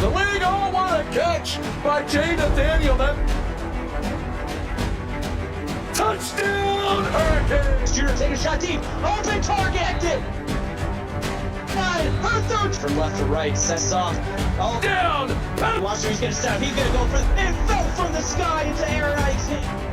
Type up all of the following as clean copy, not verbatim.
in the league. Oh, what a catch by Jay Nathaniel. That touchdown, Hurricanes. Shooter take a shot deep. Open target. Her third from left to right. Sets off. Oh, Down. watch where he's going to step. He's going to go for it. Fell from the sky into Aaron Ike's hand.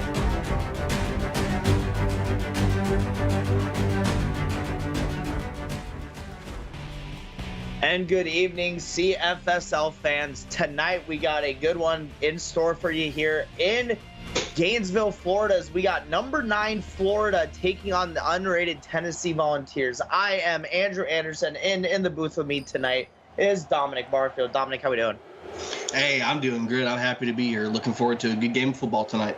And good evening, CFSL fans. Tonight we got a good one in store for you here in Gainesville, Florida, as we got number 9 Florida taking on the unrated Tennessee Volunteers. I am Andrew Anderson, and in the booth with me tonight is Dominic Barfield. Dominic, how we doing? Hey, I'm doing good. I'm happy to be here. Looking forward to a good game of football tonight.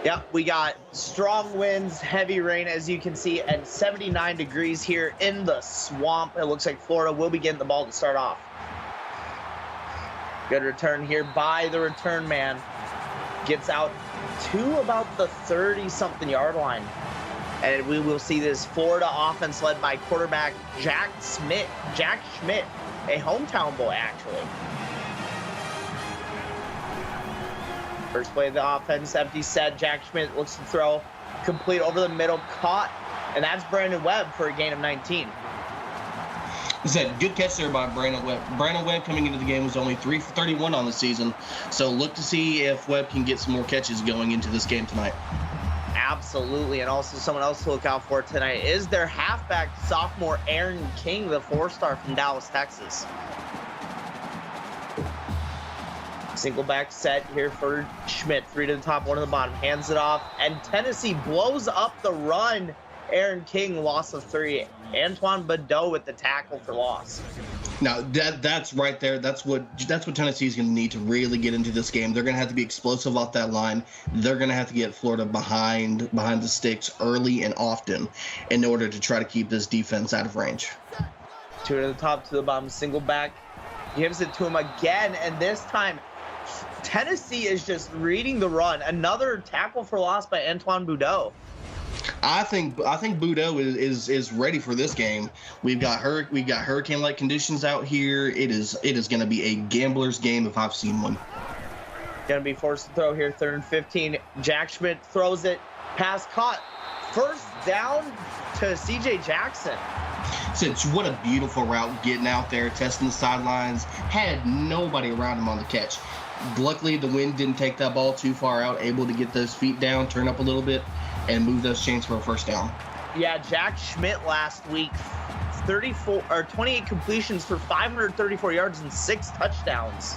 Yep, we got strong winds, heavy rain, as you can see, and 79 degrees here in the swamp. It looks like Florida will be getting the ball to start off. Good return here by the return man. Gets out to about the 30-something yard line. And we will see this Florida offense led by quarterback Jack Schmidt, a hometown boy, actually. First play of the offense, empty set. Jack Schmidt looks to throw, complete over the middle, caught, and that's Brandon Webb for a gain of 19. Is that good catch there by Brandon Webb? Brandon Webb coming into the game was only 3 for 31 on the season, so look to see if Webb can get some more catches going into this game tonight. Absolutely, and also someone else to look out for tonight is their halfback sophomore Aaron King, the 4-star from Dallas, Texas. Single back set here for Schmidt. 3 to the top, 1 to the bottom. Hands it off, and Tennessee blows up the run. Aaron King, loss of 3. Antoine Badeau with the tackle for loss. Now that's right there. That's what Tennessee's going to need to really get into this game. They're going to have to be explosive off that line. They're going to have to get Florida behind the sticks early and often in order to try to keep this defense out of range. 2 to the top, to the bottom. Single back, gives it to him again, and this time Tennessee is just reading the run. Another tackle for loss by Antoine Badeau. I think Badeau is ready for this game. We've got hurricane-like conditions out here. It is going to be a gambler's game if I've seen one. Going to be forced to throw here, 3rd and 15. Jack Schmidt throws it, pass caught. First down to CJ Jackson. Since what a beautiful route, getting out there, testing the sidelines, had nobody around him on the catch. Luckily, the wind didn't take that ball too far out, able to get those feet down, turn up a little bit, and move those chains for a first down. Yeah, Jack Schmidt last week, 28 completions for 534 yards and 6 touchdowns.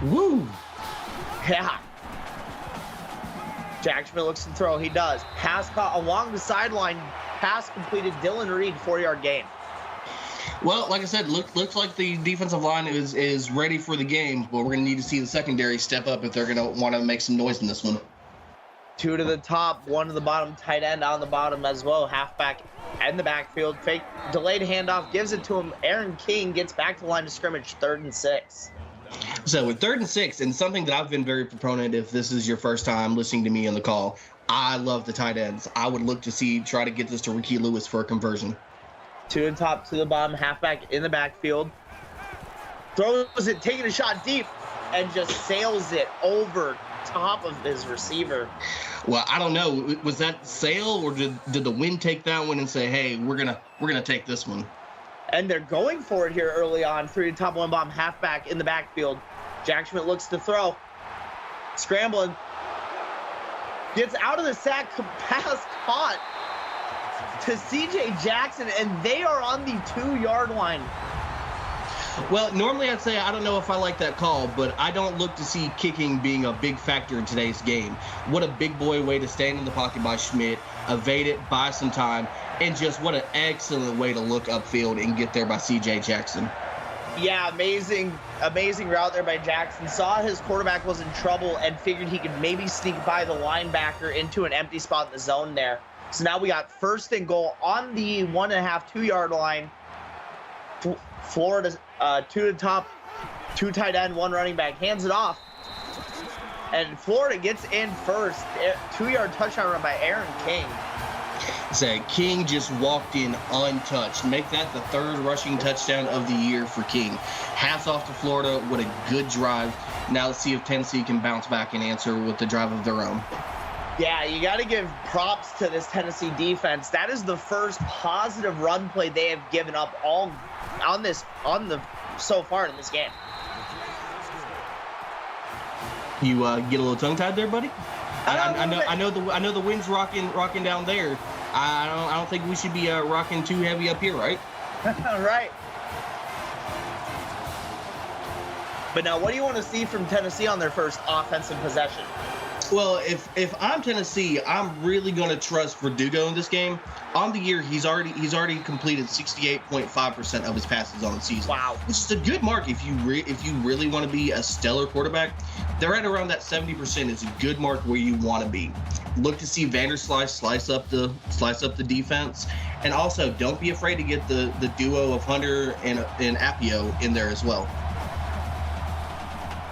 Woo! Yeah. Jack Schmidt looks to throw. He does. Pass caught along the sideline. Pass completed. Dylan Reed, 4-yard gain. Well, like I said, looks like the defensive line is ready for the game, but we're going to need to see the secondary step up if they're going to want to make some noise in this one. 2 to the top, 1 to the bottom, tight end on the bottom as well. Halfback in the backfield. Fake delayed handoff, gives it to him. Aaron King gets back to the line of scrimmage, 3rd and 6. So with 3rd and 6, and something that I've been very proponent, if this is your first time listening to me on the call, I love the tight ends. I would look to try to get this to Ricky Lewis for a conversion. 2 to the top, to the bottom, halfback in the backfield. Throws it, taking a shot deep, and just sails it over top of his receiver. Well, I don't know. Was that sail, or did the wind take that one and say, "Hey, we're gonna take this one"? And they're going for it here early on. 3 to top, 1 bottom, halfback in the backfield. Jack Schmidt looks to throw, scrambling, gets out of the sack, pass caught to CJ Jackson, and they are on the 2-yard line. Well, normally I'd say I don't know if I like that call, but I don't look to see kicking being a big factor in today's game. What a big boy way to stand in the pocket by Schmidt, evade it, buy some time, and just what an excellent way to look upfield and get there by CJ Jackson. Yeah, amazing route there by Jackson. Saw his quarterback was in trouble and figured he could maybe sneak by the linebacker into an empty spot in the zone there. So now we got 1st and goal on the 1.5, 2-yard line. Florida, 2 to the top, 2 tight end, 1 running back, hands it off. And Florida gets in first. 2-yard touchdown run by Aaron King. Said King just walked in untouched. Make that the third rushing touchdown of the year for King. Hats off to Florida. What a good drive. Now let's see if Tennessee can bounce back and answer with the drive of their own. Yeah, you got to give props to this Tennessee defense. That is the first positive run play they have given up so far in this game. You get a little tongue-tied there, buddy? I know the wind's rocking down there. I don't think we should be rocking too heavy up here, right? Right. But now, what do you want to see from Tennessee on their first offensive possession? Well, if I'm Tennessee, I'm really going to trust Verdugo in this game. On the year, he's already completed 68.5% of his passes on the season. Wow, which is a good mark if you really want to be a stellar quarterback. They're at around that 70% is a good mark where you want to be. Look to see Vanderslice slice up the defense, and also don't be afraid to get the duo of Hunter and Appio in there as well.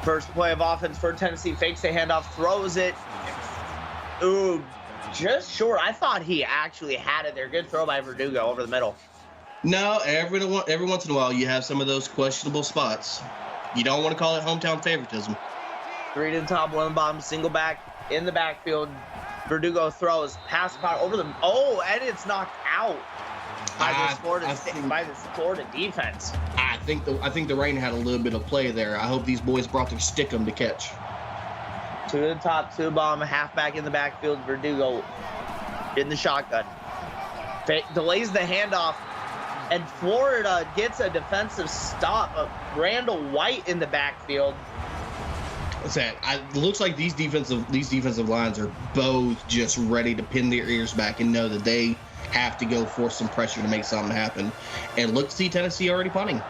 First play of offense for Tennessee, fakes a handoff, throws it. Ooh, just short. I thought he actually had it there. Good throw by Verdugo over the middle. No, every once in a while you have some of those questionable spots. You don't want to call it hometown favoritism. 3 to the top, 1 on the bottom, single back in the backfield. Verdugo throws, pass caught over them. Oh, and it's knocked out by the Florida defense. I think the rain had a little bit of play there. I hope these boys brought their stickum to catch. 2 to the top, 2 bottom, halfback in the backfield. Verdugo in the shotgun. Delays the handoff, and Florida gets a defensive stop. Randall White in the backfield. It looks like these defensive lines are both just ready to pin their ears back and know that they have to go force some pressure to make something happen. And look to see Tennessee already punting.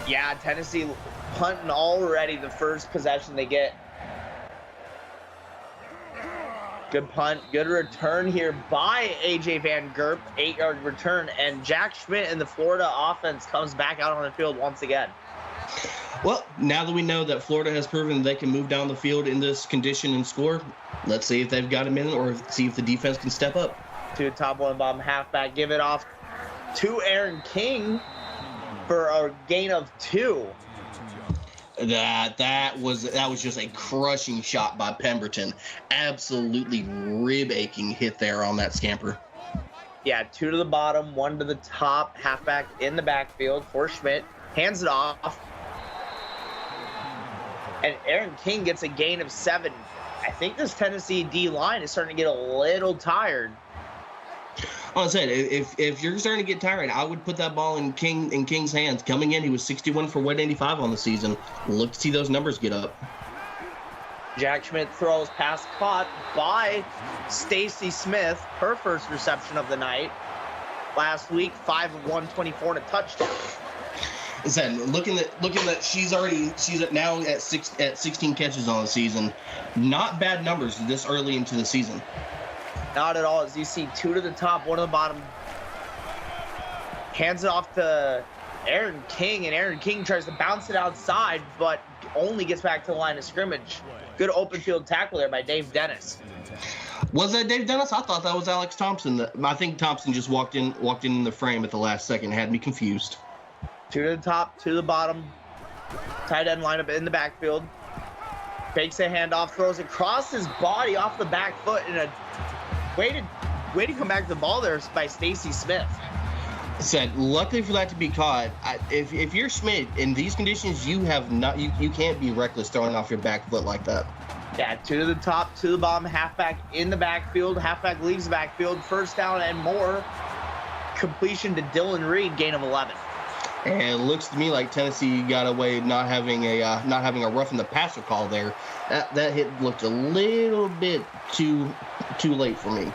Yeah, Tennessee punting already the first possession they get. Good punt, good return here by A.J. Van Gerp, 8-yard return, and Jack Schmidt and the Florida offense comes back out on the field once again. Well, now that we know that Florida has proven they can move down the field in this condition and score, let's see if they've got a minute or see if the defense can step up. 2 top, 1 bottom, halfback, give it off to Aaron King for a gain of 2. That was just a crushing shot by Pemberton. Absolutely rib-aching hit there on that scamper. Yeah, 2 to the bottom, 1 to the top, halfback in the backfield for Schmidt. Hands it off. And Aaron King gets a gain of 7. I think this Tennessee D-line is starting to get a little tired. Well, I said, if you're starting to get tired, I would put that ball in King's hands. Coming in, he was 61 for 185 on the season. Look to see those numbers get up. Jack Schmidt throws, pass caught by Stacy Smith, her first reception of the night. Last week, 5 of 124 and a touchdown. I said, looking at she's now at 16 catches on the season. Not bad numbers this early into the season. Not at all. As you see, 2 to the top, 1 to the bottom. Hands it off to Aaron King, and Aaron King tries to bounce it outside, but only gets back to the line of scrimmage. Good open field tackle there by Dave Dennis. Was that Dave Dennis? I thought that was Alex Thompson. I think Thompson just walked in the frame at the last second, had me confused. 2 to the top, 2 to the bottom. Tight end lineup in the backfield. Fakes a handoff, throws across his body off the back foot, and a way to come back to the ball there by Stacy Smith. Said, luckily for that to be caught. If you're Schmidt in these conditions, you can't be reckless throwing off your back foot like that. Yeah, 2 to the top, 2 to the bottom, halfback in the backfield. Halfback leaves the backfield, first down and more. Completion to Dylan Reed, gain of 11. And it looks to me like Tennessee got away not having a roughing the passer call there. That hit looked a little bit too late for me.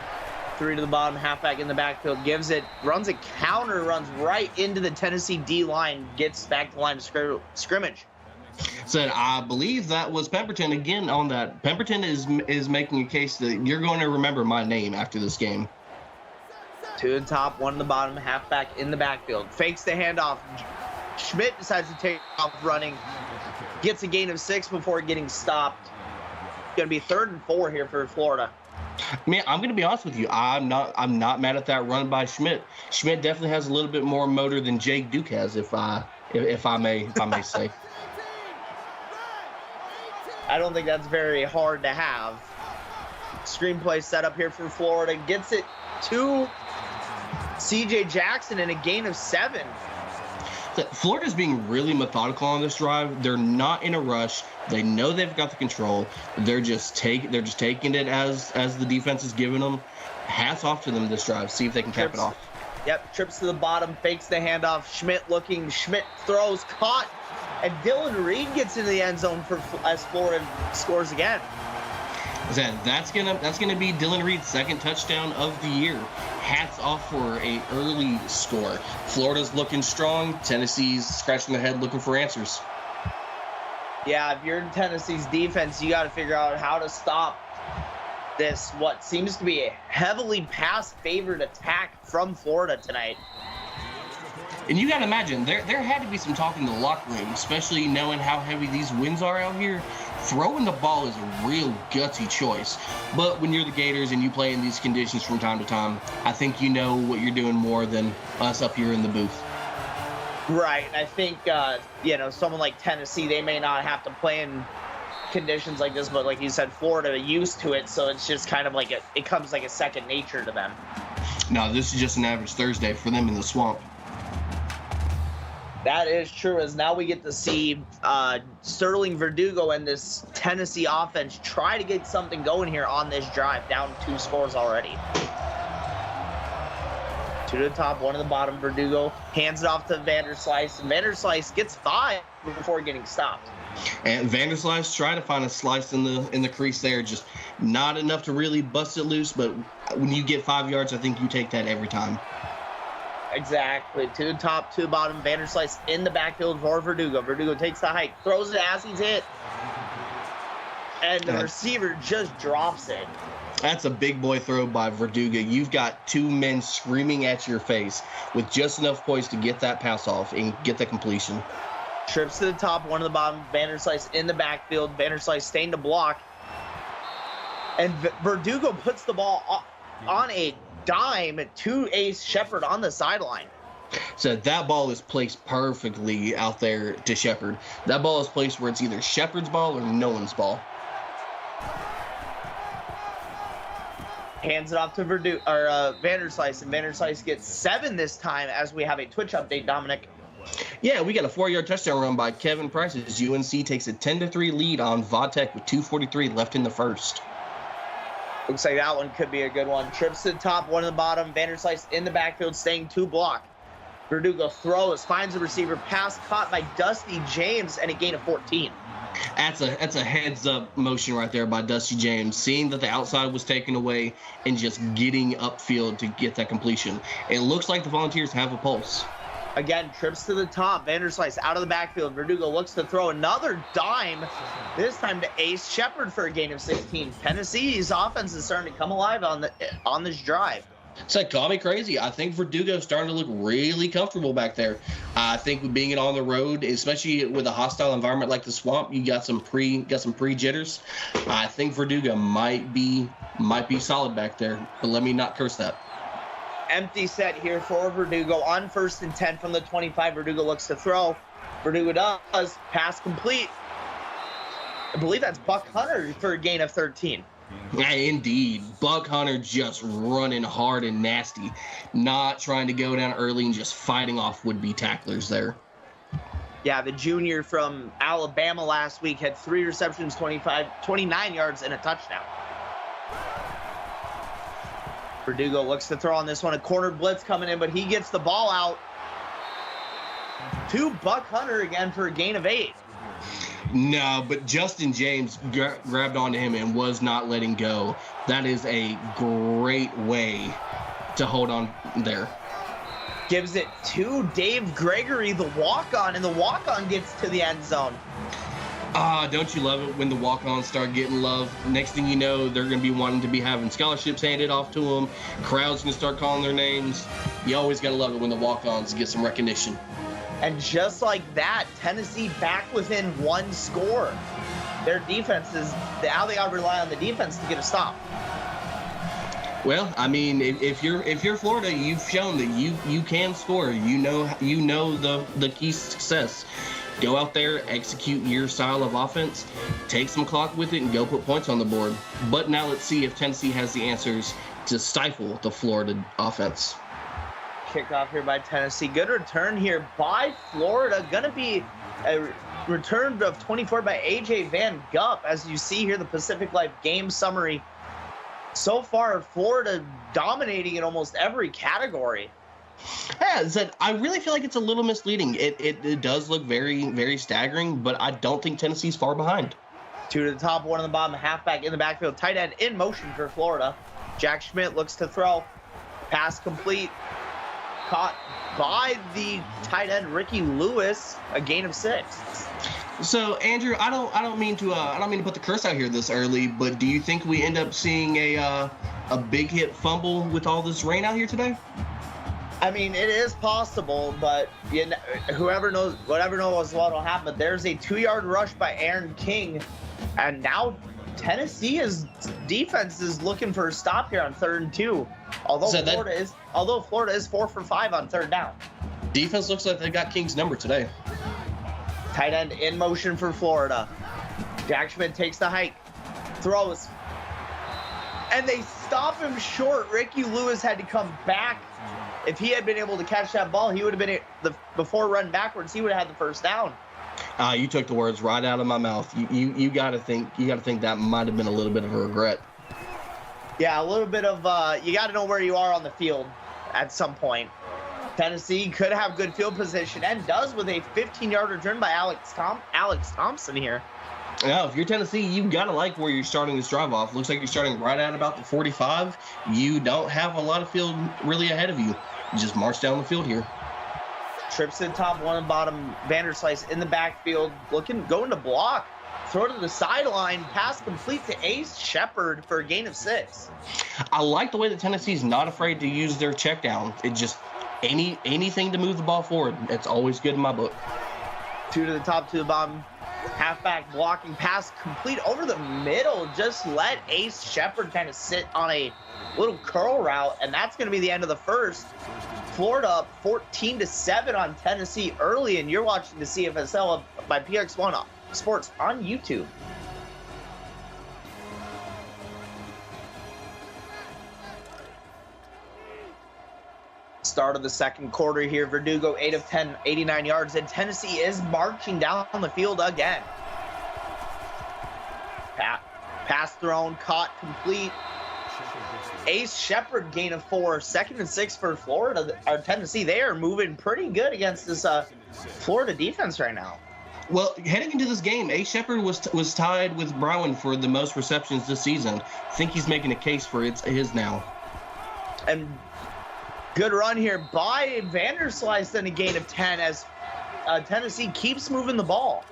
3 to the bottom, halfback in the backfield, gives it, runs a counter, runs right into the Tennessee D-line, gets back to the line of scrimmage. Said, I believe that was Pemberton again on that. Pemberton is making a case that you're going to remember my name after this game. 2 to the top, 1 to the bottom, halfback in the backfield. Fakes the handoff. Schmidt decides to take off running. Gets a gain of 6 before getting stopped. Going to be 3rd and 4 here for Florida. Man, I'm gonna be honest with you. I'm not mad at that run by Schmidt. Schmidt definitely has a little bit more motor than Jake Duke has, if I may say. I don't think that's very hard to have. Screenplay set up here for Florida. Gets it to CJ Jackson in a gain of 7. Florida's being really methodical on this drive. They're not in a rush. They know they've got the control. They're just taking it as the defense is giving them. Hats off to them this drive. See if they can cap it off. Yep, trips to the bottom, fakes the handoff. Schmidt looking. Schmidt throws, caught, and Dylan Reed gets into the end zone as Florida scores again. That's gonna be Dylan Reed's second touchdown of the year. Hats off for a early score. Florida's looking strong. Tennessee's scratching their head looking for answers. Yeah, if you're in Tennessee's defense, you got to figure out how to stop this, what seems to be a heavily pass-favored attack from Florida tonight. And you got to imagine, there had to be some talk in the locker room, especially knowing how heavy these winds are out here. Throwing the ball is a real gutsy choice. But when you're the Gators and you play in these conditions from time to time, I think you know what you're doing more than us up here in the booth. Right. I think, someone like Tennessee, they may not have to play in conditions like this, but like you said, Florida used to it, so it's just kind of like it comes like a second nature to them. No, this is just an average Thursday for them in the swamp. That is true, as now we get to see Sterling Verdugo and this Tennessee offense try to get something going here on this drive, down 2 scores already. 2 to the top, 1 to the bottom. Verdugo hands it off to Vanderslice, and Vanderslice gets 5 before getting stopped. And Vanderslice tried to find a slice in the crease there, just not enough to really bust it loose, but when you get 5 yards, I think you take that every time. Exactly. 2 to the top, 2 to the bottom. Vanderslice in the backfield for Verdugo. Verdugo takes the hike, throws it as he's hit, and the receiver just drops it. That's a big boy throw by Verdugo. You've got 2 men screaming at your face with just enough poise to get that pass off and get the completion. Trips to the top, 1 to the bottom. Vanderslice in the backfield. Vanderslice staying to block. And Verdugo puts the ball on a dime to Ace Shepard on the sideline. So that ball is placed perfectly out there to Shepard. That ball is placed where it's either Shepard's ball or no one's ball. Hands it off to Vanderslice, and Vanderslice gets 7 this time as we have a Twitch update, Dominic. Yeah, we got a 4-yard touchdown run by Kevin Price as UNC takes a 10-3 lead on Vodtech with 2:43 left in the first. Looks like that one could be a good one. Trips to the top, 1 to the bottom. Vanderslice in the backfield, staying 2 block. Verdugo throws, finds the receiver, pass caught by Dusty James, and a gain of 14. That's a heads-up motion right there by Dusty James, seeing that the outside was taken away and just getting upfield to get that completion. It looks like the Volunteers have a pulse. Again, trips to the top. Vanderslice out of the backfield. Verdugo looks to throw another dime, this time to Ace Shepard for a gain of 16. Tennessee's offense is starting to come alive on this drive. It's like, call me crazy. I think Verdugo's starting to look really comfortable back there. I think with being on the road, especially with a hostile environment like the swamp, you got some pre jitters. I think Verdugo might be solid back there, but let me not curse that. Empty set here for Verdugo on 1st and 10 from the 25. Verdugo looks to throw. Verdugo does. Pass complete. I believe that's Buck Hunter for a gain of 13. Yeah, indeed. Buck Hunter just running hard and nasty, not trying to go down early and just fighting off would-be tacklers there. Yeah, the junior from Alabama last week had 3 receptions, 29 yards, and a touchdown. Verdugo looks to throw on this one. A corner blitz coming in, but he gets the ball out to Buck Hunter again for a gain of 8. No, but Justin James grabbed onto him and was not letting go. That is a great way to hold on there. Gives it to Dave Gregory, the walk-on, and the walk-on gets to the end zone. Don't you love it when the walk-ons start getting love? Next thing you know, they're going to be wanting to be having scholarships handed off to them. Crowd's going to start calling their names. You always got to love it when the walk-ons get some recognition. And just like that, Tennessee back within 1 score. Their defense is, now they got to rely on the defense to get a stop. Well, I mean, if you're Florida, you've shown that you can score. You know the key to success. Go out there, execute your style of offense, take some clock with it, and go put points on the board. But now let's see if Tennessee has the answers to stifle the Florida offense. Kickoff here by Tennessee. Good return here by Florida. Going to be a return of 24 by A.J. Van Gup. As you see here, the Pacific Life game summary. So far, Florida dominating in almost every category. Yeah, I really feel like it's a little misleading. It does look very, very staggering, but I don't think Tennessee's far behind. 2 to the top, 1 on the bottom, halfback in the backfield, tight end in motion for Florida. Jack Schmidt looks to throw. Pass complete. Caught by the tight end Ricky Lewis, a gain of 6. So Andrew, I don't mean to put the curse out here this early, but do you think we end up seeing a big hit fumble with all this rain out here today? I mean, it is possible, but whatever knows what will happen. But there's a 2-yard rush by Aaron King, and now Tennessee's defense is looking for a stop here on 3rd and 2. Although Florida is 4 for 5 on 3rd down. Defense looks like they got King's number today. Tight end in motion for Florida. Jack Schmidt takes the hike, throws, and they stop him short. Ricky Lewis had to come back. If he had been able to catch that ball, he would have been before running backwards. He would have had the first down. You took the words right out of my mouth. You got to think that might have been a little bit of a regret. Yeah, a little bit of you got to know where you are on the field at some point. Tennessee could have good field position and does with a 15-yard return by Alex Thompson here. Now, if you're Tennessee, you got to like where you're starting this drive off. Looks like you're starting right at about the 45. You don't have a lot of field really ahead of you. You just march down the field here. Trips to the top, 1 on bottom. Vanderslice in the backfield, going to block. Throw to the sideline, pass complete to Ace Shepard for a gain of 6. I like the way that Tennessee's not afraid to use their check down. It just anything to move the ball forward. It's always good in my book. 2 to the top, 2 to the bottom. Halfback blocking, pass complete over the middle. Just let Ace Shepard kind of sit on a little curl route, and that's going to be the end of the first. Florida up 14-7 on Tennessee early, and you're watching the CFSL by PX1 Sports on YouTube. Start of the second quarter here. Verdugo 8 of 10, 89 yards, and Tennessee is marching down the field again. Pass thrown, caught, complete. Ace Shepard gain of 4, 2nd and 6 for Florida or Tennessee. They are moving pretty good against this Florida defense right now. Well, heading into this game, Ace Shepard was tied with Brown for the most receptions this season. I think he's making a case for his now. And good run here by Vanderslice, then a gain of 10 as Tennessee keeps moving the ball.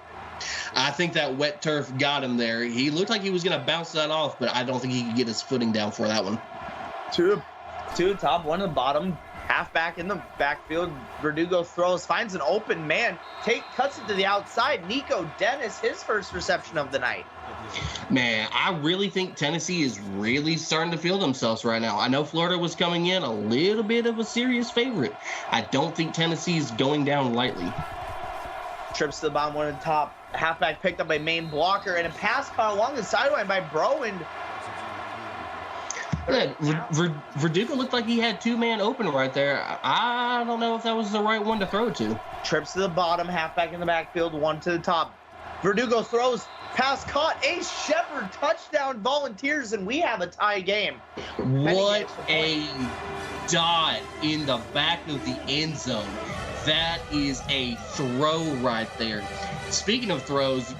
I think that wet turf got him there. He looked like he was going to bounce that off, but I don't think he could get his footing down for that one. 2 top, 1 on the bottom. Halfback in the backfield. Verdugo throws, finds an open man. Cuts it to the outside. Nico Dennis, his first reception of the night. Man, I really think Tennessee is really starting to feel themselves right now. I know Florida was coming in a little bit of a serious favorite. I don't think Tennessee is going down lightly. Trips to the bottom, 1 on the top. Halfback picked up by main blocker, and a pass caught along the sideline by Browen. Verdugo looked like he had 2-man open right there. I don't know if that was the right one to throw to. Trips to the bottom, halfback in the backfield, 1 to the top. Verdugo throws, pass caught, Ace Shepard, touchdown Volunteers, and we have a tie game. What a dot in the back of the end zone. That is a throw right there. Speaking of throws,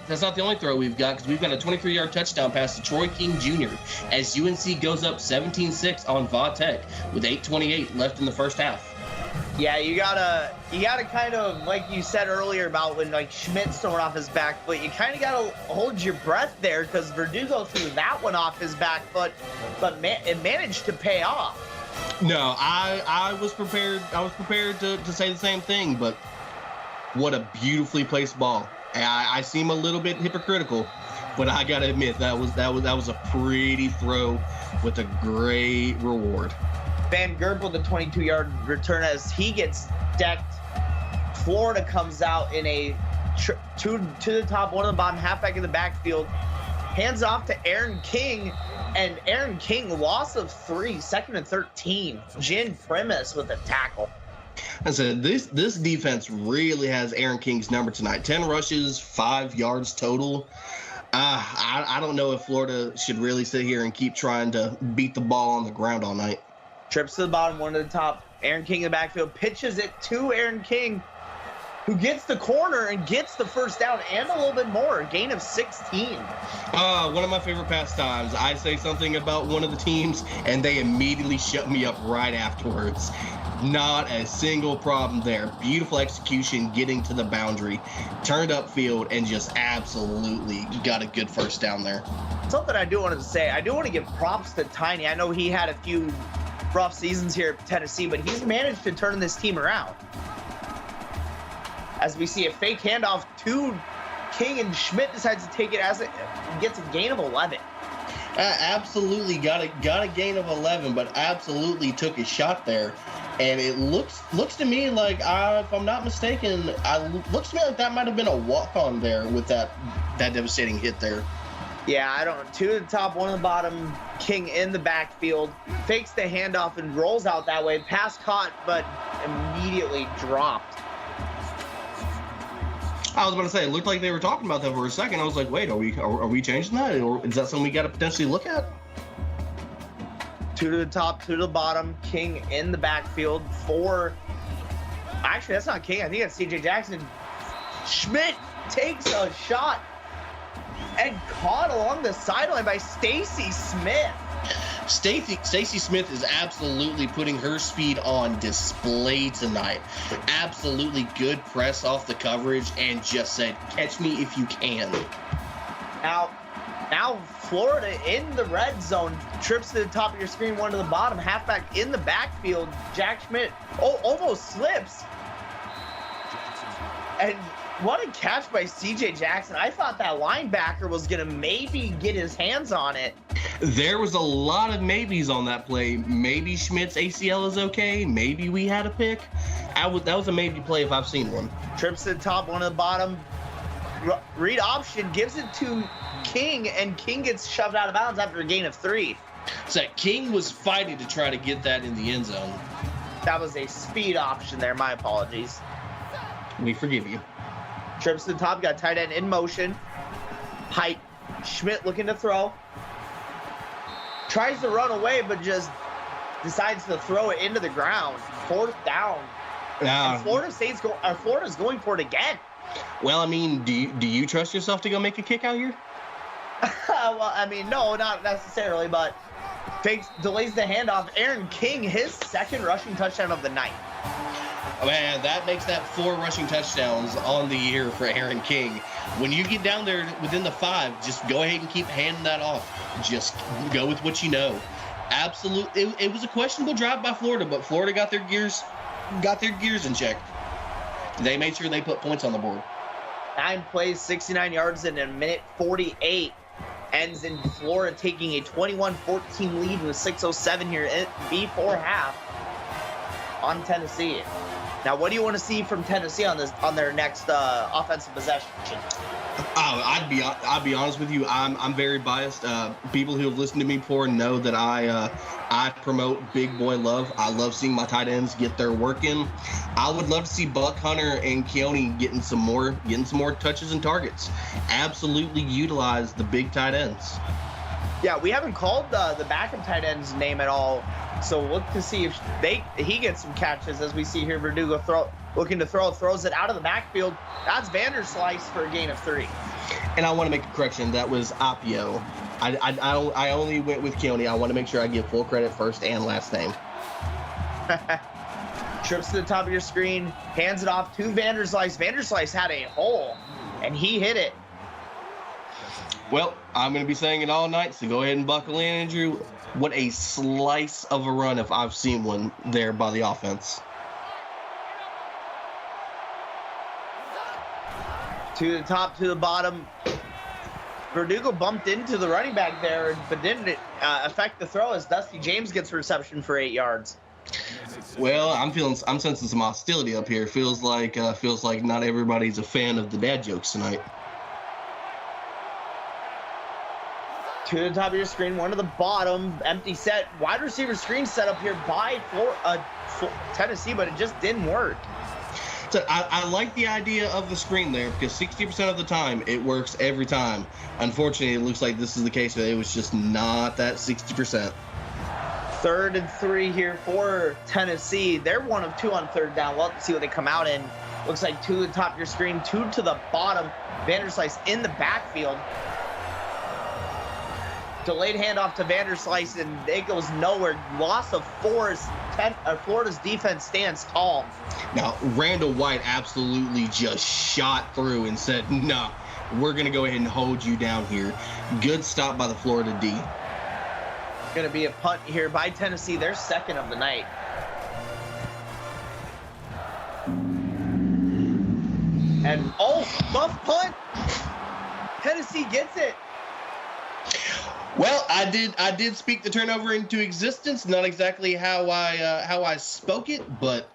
that's not the only throw we've got, because we've got a 23-yard touchdown pass to Troy King Jr. as UNC goes up 17-6 on Va-Tech with 8:28 left in the first half. Yeah, you gotta kind of, like you said earlier about when like Schmidt's throwing off his back foot, you kind of gotta hold your breath there because Verdugo threw that one off his back foot, but it managed to pay off. No, I was prepared. I was prepared to say the same thing, but what a beautifully placed ball. I seem a little bit hypocritical. but I gotta admit that was a pretty throw with a great reward. Van Gerb with a 22-yard return as he gets decked. Florida comes out in a two to the top, one on the bottom, halfback in the backfield. Hands off to Aaron King, and Aaron King, loss of 3, 2nd and 13. Jin Primus with a tackle. I said this defense really has Aaron King's number tonight. 10 rushes, 5 yards total. I don't know if Florida should really sit here and keep trying to beat the ball on the ground all night. Trips to the bottom, one to the top. Aaron King in the backfield, pitches it to Aaron King, who gets the corner and gets the first down and a little bit more, a gain of 16. One of my favorite pastimes. I say something about one of the teams, and they immediately shut me up right afterwards. Not a single problem there. Beautiful execution, getting to the boundary, turned upfield, and just absolutely got a good first down there. Something I do want to say, I do want to give props to Tiny. I know he had a few rough seasons here at Tennessee, but he's managed to turn this team around. As we see a fake handoff to King, and Schmidt decides to take it as it gets a gain of 11. Absolutely got a gain of 11, but absolutely took a shot there. And it looks to me like, if I'm not mistaken, looks to me like that might have been a walk-on there with that devastating hit there. Yeah, I don't. 2 to the top, 1 on the bottom. King in the backfield, fakes the handoff and rolls out that way. Pass caught, but immediately dropped. I was about to say, it looked like they were talking about that for a second. I was like, wait, are we changing that? Or is that something we got to potentially look at? 2 to the top, 2 to the bottom. King in the backfield for... Actually, that's not King. I think that's C.J. Jackson. Schmidt takes a shot and caught along the sideline by Stacy Smith. Stacy Smith is absolutely putting her speed on display tonight. Absolutely good press off the coverage and just said, catch me if you can. Now Florida in the red zone, trips to the top of your screen, 1 to the bottom, halfback in the backfield. Jack Schmidt almost slips. And what a catch by C.J. Jackson. I thought that linebacker was going to maybe get his hands on it. There was a lot of maybes on that play. Maybe Schmidt's ACL is okay. Maybe we had a pick. That was a maybe play if I've seen one. Trips to the top, 1 to the bottom. Read option, gives it to King, and King gets shoved out of bounds after a gain of 3. So King was fighting to try to get that in the end zone. That was a speed option there. My apologies. We forgive you. Trips to the top, got tight end in motion. Height. Schmidt looking to throw. Tries to run away, but just decides to throw it into the ground. 4th down. And Florida's going for it again. Well, I mean, do you trust yourself to go make a kick out here? Well, I mean, no, not necessarily, but delays the handoff. Aaron King, his 2nd rushing touchdown of the night. Oh, man, that makes that 4 rushing touchdowns on the year for Aaron King. When you get down there within the 5, just go ahead and keep handing that off. Just go with what you know. Absolutely, it was a questionable drive by Florida, but Florida got their gears in check. They made sure they put points on the board. 9 plays, 69 yards in a minute 48. Ends in Florida taking a 21-14 lead with 6:07 here before half on Tennessee. Now, what do you want to see from Tennessee on their next offensive possession? I'd be honest with you. I'm very biased. People who have listened to me before know that I promote big boy love. I love seeing my tight ends get their work in. I would love to see Buck Hunter and Keone getting some more touches and targets. Absolutely utilize the big tight ends. Yeah, we haven't called the backup tight end's name at all. So look to see if he gets some catches, as we see here. Verdugo throws it out of the backfield. That's Vanderslice for a gain of 3. And I want to make a correction. That was Apio. I only went with Keone. I want to make sure I give full credit first and last name. Trips to the top of your screen, hands it off to Vanderslice. Vanderslice had a hole, and he hit it. Well, I'm going to be saying it all night, so go ahead and buckle in, Andrew. What a slice of a run if I've seen one there by the offense. To the top, to the bottom. Verdugo bumped into the running back there, but didn't affect the throw as Dusty James gets reception for 8 yards. Well, I'm sensing some hostility up here. Feels like not everybody's a fan of the dad jokes tonight. To the top of your screen, one to the bottom, empty set, wide receiver screen set up here by Tennessee, but it just didn't work. So I like the idea of the screen there because 60% of the time it works every time. Unfortunately, it looks like this is the case, but it was just not that 60%. 3rd and 3 here for Tennessee. They're 1 of 2 on 3rd down. We'll have to see what they come out in. Looks like 2 to the top of your screen, 2 to the bottom. Vanderslice in the backfield. Delayed handoff to Vanderslice, and it goes nowhere. Loss of 4 as Florida's defense stands tall. Now, Randall White absolutely just shot through and said, no, we're going to go ahead and hold you down here. Good stop by the Florida D. Going to be a punt here by Tennessee, their 2nd of the night. And, buff punt. Tennessee gets it. Well, I did speak the turnover into existence. Not exactly how I spoke it, but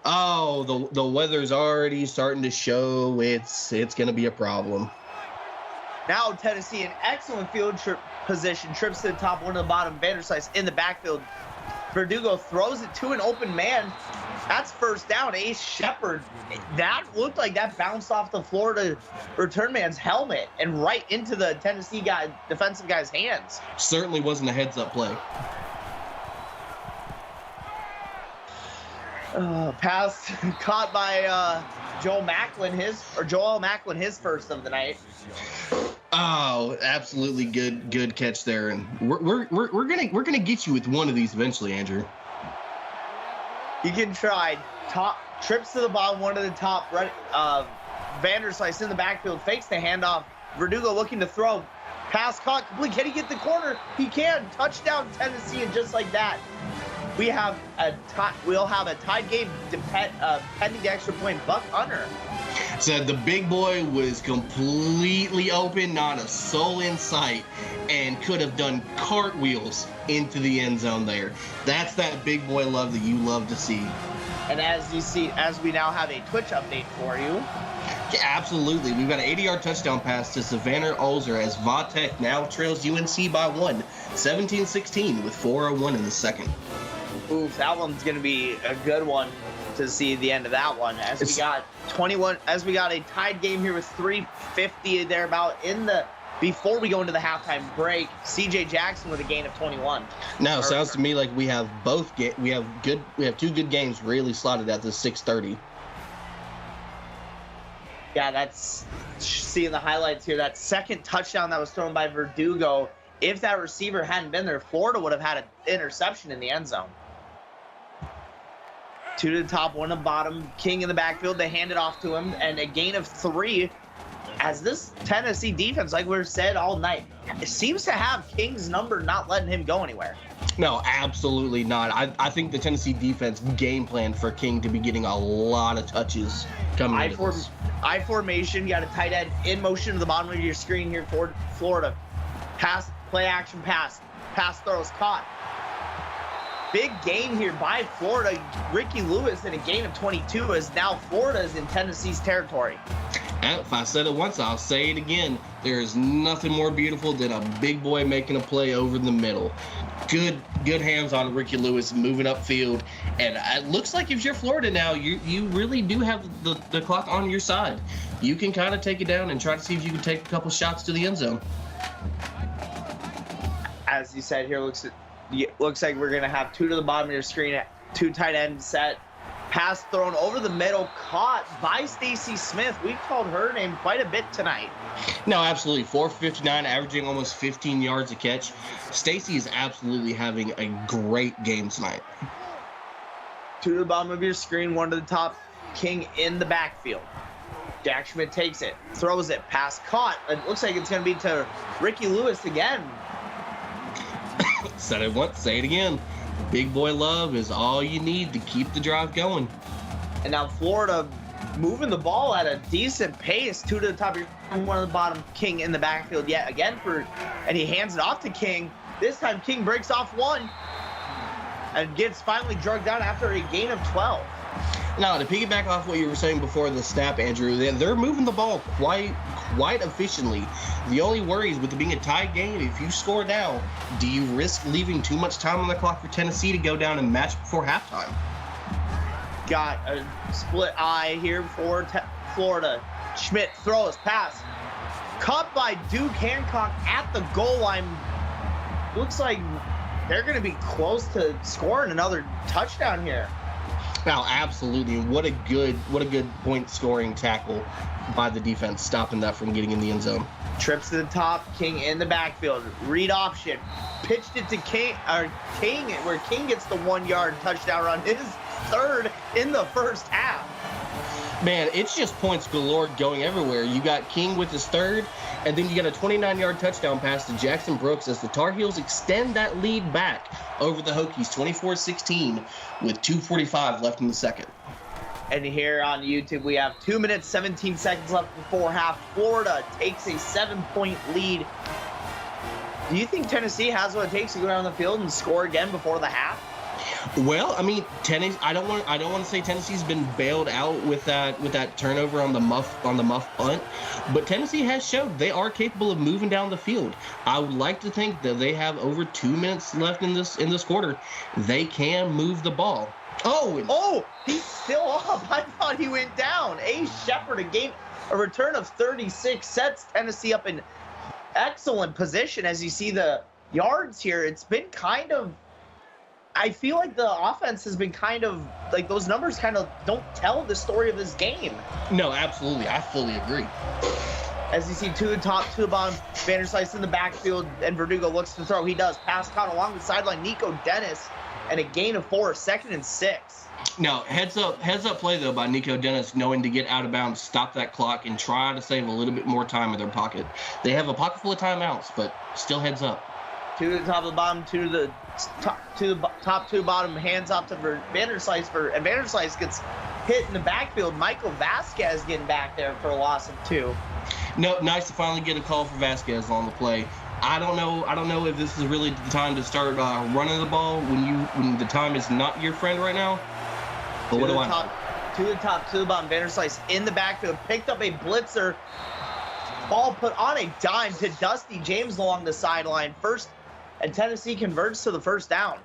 the weather's already starting to show it's going to be a problem. Now Tennessee in excellent field position, trips to the top, 1 to the bottom. Vanderslice in the backfield. Verdugo throws it to an open man. That's 1st down. Ace Shepard. That looked like that bounced off the Florida return man's helmet and right into the Tennessee defensive guy's hands. Certainly wasn't a heads-up play. Pass caught by Joel Macklin, his 1st of the night. Oh, absolutely good catch there, and we're gonna get you with one of these eventually, Andrew. You can try. Top trips to the bottom, 1 to the top. Vanderslice in the backfield, fakes the handoff. Verdugo looking to throw. Pass caught, complete. Can he get the corner? He can. Touchdown Tennessee, and just like that, we'll have a tied game pending the extra point. Buck Hunter. Said the big boy was completely open, not a soul in sight, and could have done cartwheels into the end zone there. That's that big boy love that you love to see. And as we now have a Twitch update for you. Yeah, absolutely. We've got an 80-yard touchdown pass to Savannah Olzer as Vatek now trails UNC by 1, 17-16 with 4:01 in the 2nd. Oof, that one's going to be a good one to see the end of that one. We got a tied game here with 3:50 thereabout before we go into the halftime break. CJ Jackson with a gain of 21. Now it sounds to me like we have we have 2 good games really slotted at the 6:30. Yeah, that's seeing the highlights here. That 2nd touchdown that was thrown by Verdugo. If that receiver hadn't been there, Florida would have had an interception in the end zone. 2 to the top, 1 to the bottom. King in the backfield. They hand it off to him, and a gain of 3. As this Tennessee defense, like we've said all night, it seems to have King's number, not letting him go anywhere. No, absolutely not. I think the Tennessee defense game plan for King to be getting a lot of touches coming into this. I formation, got a tight end in motion to the bottom of your screen here for Florida. Pass, play action pass. Pass throws caught. Big gain here by Florida. Ricky Lewis in a gain of 22 as now Florida is in Tennessee's territory. If I said it once, I'll say it again. There is nothing more beautiful than a big boy making a play over the middle. Good hands on Ricky Lewis moving upfield. And it looks like if you're Florida now, you really do have the clock on your side. You can kind of take it down and try to see if you can take a couple shots to the end zone. As you said here, looks like we're going to have 2 to the bottom of your screen, 2 tight end set. Pass thrown over the middle, caught by Stacy Smith. We've called her name quite a bit tonight. No, absolutely. 459, averaging almost 15 yards a catch. Stacy is absolutely having a great game tonight. 2 to the bottom of your screen, 1 to the top. King in the backfield. Jack Schmidt takes it, throws it, pass caught. It looks like it's going to be to Ricky Lewis again. Said it once, say it again. Big boy love is all you need to keep the drive going. And now Florida moving the ball at a decent pace. 2 to the top, one of the bottom. King in the backfield yet again and he hands it off to King. This time King breaks off one and gets finally drugged down after a gain of 12. Now, to piggyback off what you were saying before the snap, Andrew, they're moving the ball quite efficiently. The only worry is with it being a tied game, if you score now, do you risk leaving too much time on the clock for Tennessee to go down and match before halftime? Got a split eye here for Florida. Schmidt throws, pass. Caught by Duke Hancock at the goal line. Looks like they're going to be close to scoring another touchdown here. Now, absolutely. What a good point scoring tackle by the defense, stopping that from getting in the end zone. Trips to the top, King in the backfield. Read option. Pitched it to King, where King gets the 1-yard touchdown run. His third in the first half. Man, it's just points galore going everywhere. You got King with his third, and then you got a 29-yard touchdown pass to Jackson Brooks as the Tar Heels extend that lead back over the Hokies 24-16 with 2:45 left in the second. And here on YouTube, we have 2 minutes, 17 seconds left before half. Florida takes a 7-point lead. Do you think Tennessee has what it takes to go down the field and score again before the half? Well, I mean, I don't want to say Tennessee's been bailed out with that turnover on the muff punt, but Tennessee has showed they are capable of moving down the field. I would like to think that they have over 2 minutes left in this quarter. They can move the ball. Oh, he's still up. I thought he went down. A. Shepard, a return of 36 sets Tennessee up in excellent position. As you see the yards here, it's been kind of, I feel like the offense has been kind of, like those numbers kind of don't tell the story of this game. No, absolutely. I fully agree. As you see, 2 to the top, 2 to the bottom. Vanderslice in the backfield, and Verdugo looks to throw. He does. Pass caught along the sideline. Nico Dennis, and a gain of 4, 2nd and 6. Now, heads up play, though, by Nico Dennis, knowing to get out of bounds, stop that clock, and try to save a little bit more time in their pocket. They have a pocket full of timeouts, but still heads up. 2 to the top of the bottom, 2 to the top, 2 to the bottom, hands off to Vanderslice, and Vanderslice gets hit in the backfield. Michael Vasquez getting back there for a loss of 2. No, nice to finally get a call for Vasquez on the play. I don't know if this is really the time to start running the ball when the time is not your friend right now. But what do I know? 2 to the top, 2 to the bottom. Vanderslice in the backfield, picked up a blitzer. Ball put on a dime to Dusty James along the sideline. First, and Tennessee converts to the first down.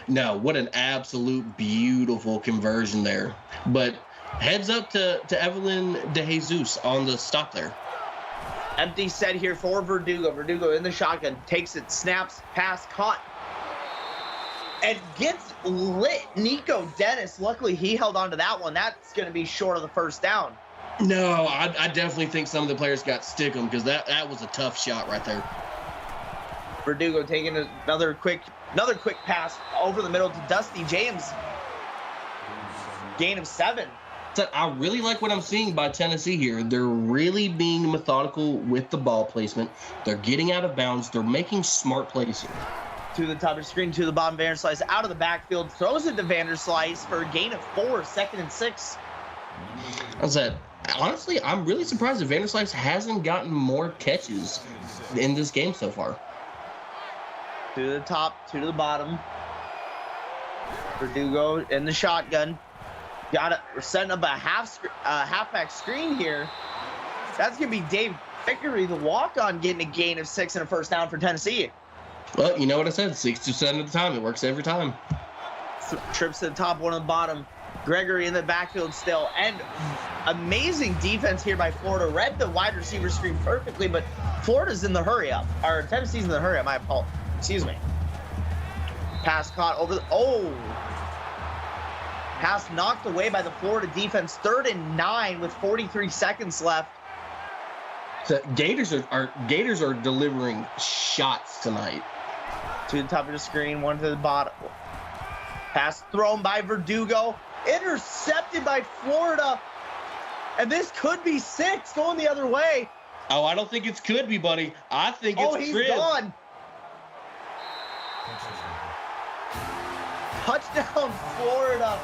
No, what an absolute beautiful conversion there. But heads up to Evelyn DeJesus on the stop there. Empty set here for Verdugo. Verdugo in the shotgun, takes it, snaps, pass, caught, and gets lit. Nico Dennis, luckily he held on to that one. That's going to be short of the first down. No, I definitely think some of the players got stickum because that was a tough shot right there. Verdugo taking another quick pass over the middle to Dusty James. Gain of 7. I really like what I'm seeing by Tennessee here. They're really being methodical with the ball placement. They're getting out of bounds. They're making smart plays here. To the top of the screen, to the bottom, Vanderslice out of the backfield, throws it to Vanderslice for a gain of 4, 2nd and 6. I said, honestly, I'm really surprised that Vanderslice hasn't gotten more catches in this game so far. 2 to the top, 2 to the bottom. Verdugo in the shotgun. We're setting up a halfback screen here. That's going to be Dave Vickery, the walk-on, getting a gain of 6 and a first down for Tennessee. Well, you know what I said, 6% of the time. It works every time. Trips to the top, 1 on the bottom. Gregory in the backfield still. And amazing defense here by Florida. Read the wide receiver screen perfectly, but Florida's in the hurry up. Or Tennessee's in the hurry up, my apologies. Excuse me. Pass caught over pass knocked away by the Florida defense. 3rd and 9 with 43 seconds left. The Gators are delivering shots tonight. To the top of the screen, 1 to the bottom. Pass thrown by Verdugo. Intercepted by Florida. And this could be 6 going the other way. Oh, I don't think it could be, buddy. I think it's he's crib. Gone. Touchdown, Florida.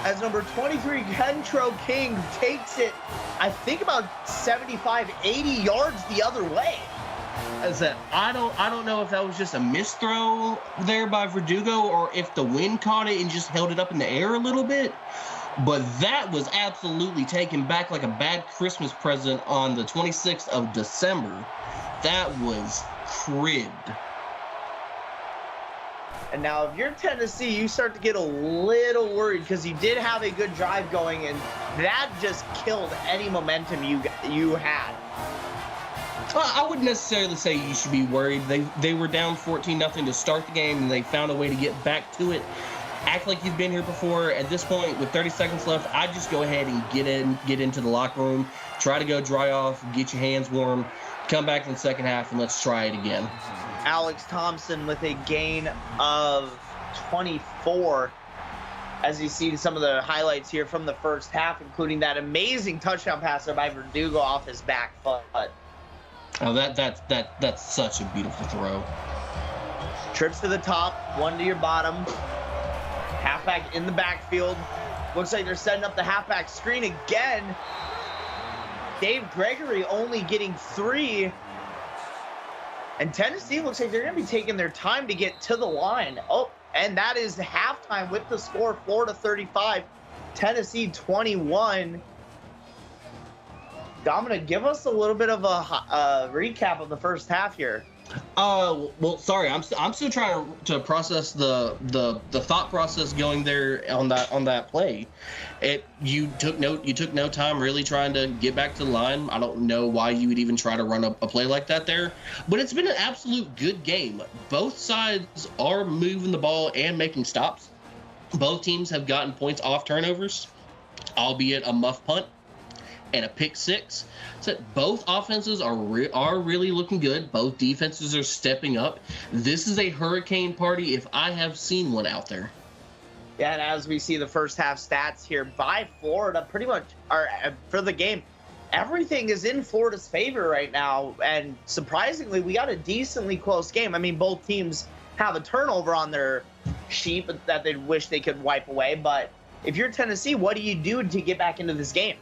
as number 23, Kentro King, takes it, I think, about 75, 80 yards the other way. As that, I don't know if that was just a missed throw there by Verdugo or if the wind caught it and just held it up in the air a little bit. But that was absolutely taken back like a bad Christmas present on the 26th of December. That was cribbed. And now if you're Tennessee, you start to get a little worried because you did have a good drive going, and that just killed any momentum you had. I wouldn't necessarily say you should be worried. They were down 14-0 to start the game, and they found a way to get back to it. Act like you've been here before. At this point, with 30 seconds left, I'd just go ahead and get into the locker room, try to go dry off, get your hands warm, come back in the second half, and let's try it again. Alex Thompson with a gain of 24. As you see some of the highlights here from the first half, including that amazing touchdown pass by Verdugo off his back foot. Oh, that's such a beautiful throw. Trips to the top, one to your bottom. Halfback in the backfield. Looks like they're setting up the halfback screen again. Dave Gregory only getting 3. And Tennessee looks like they're going to be taking their time to get to the line. Oh, and that is halftime with the score, Florida 35, Tennessee 21. Dominic, give us a little bit of a recap of the first half here. Well, sorry, I'm still trying to process the thought process going there on that play. You took no time really trying to get back to the line. I don't know why you would even try to run a play like that there, but it's been an absolute good game. Both sides are moving the ball and making stops. Both teams have gotten points off turnovers, albeit a muff punt and a pick six. So both offenses are really looking good. Both defenses are stepping up. This is a hurricane party if I have seen one out there. Yeah, and as we see the first half stats here by Florida, pretty much for the game, everything is in Florida's favor right now. And surprisingly, we got a decently close game. I mean, both teams have a turnover on their sheet that they wish they could wipe away. But if you're Tennessee, what do you do to get back into this game?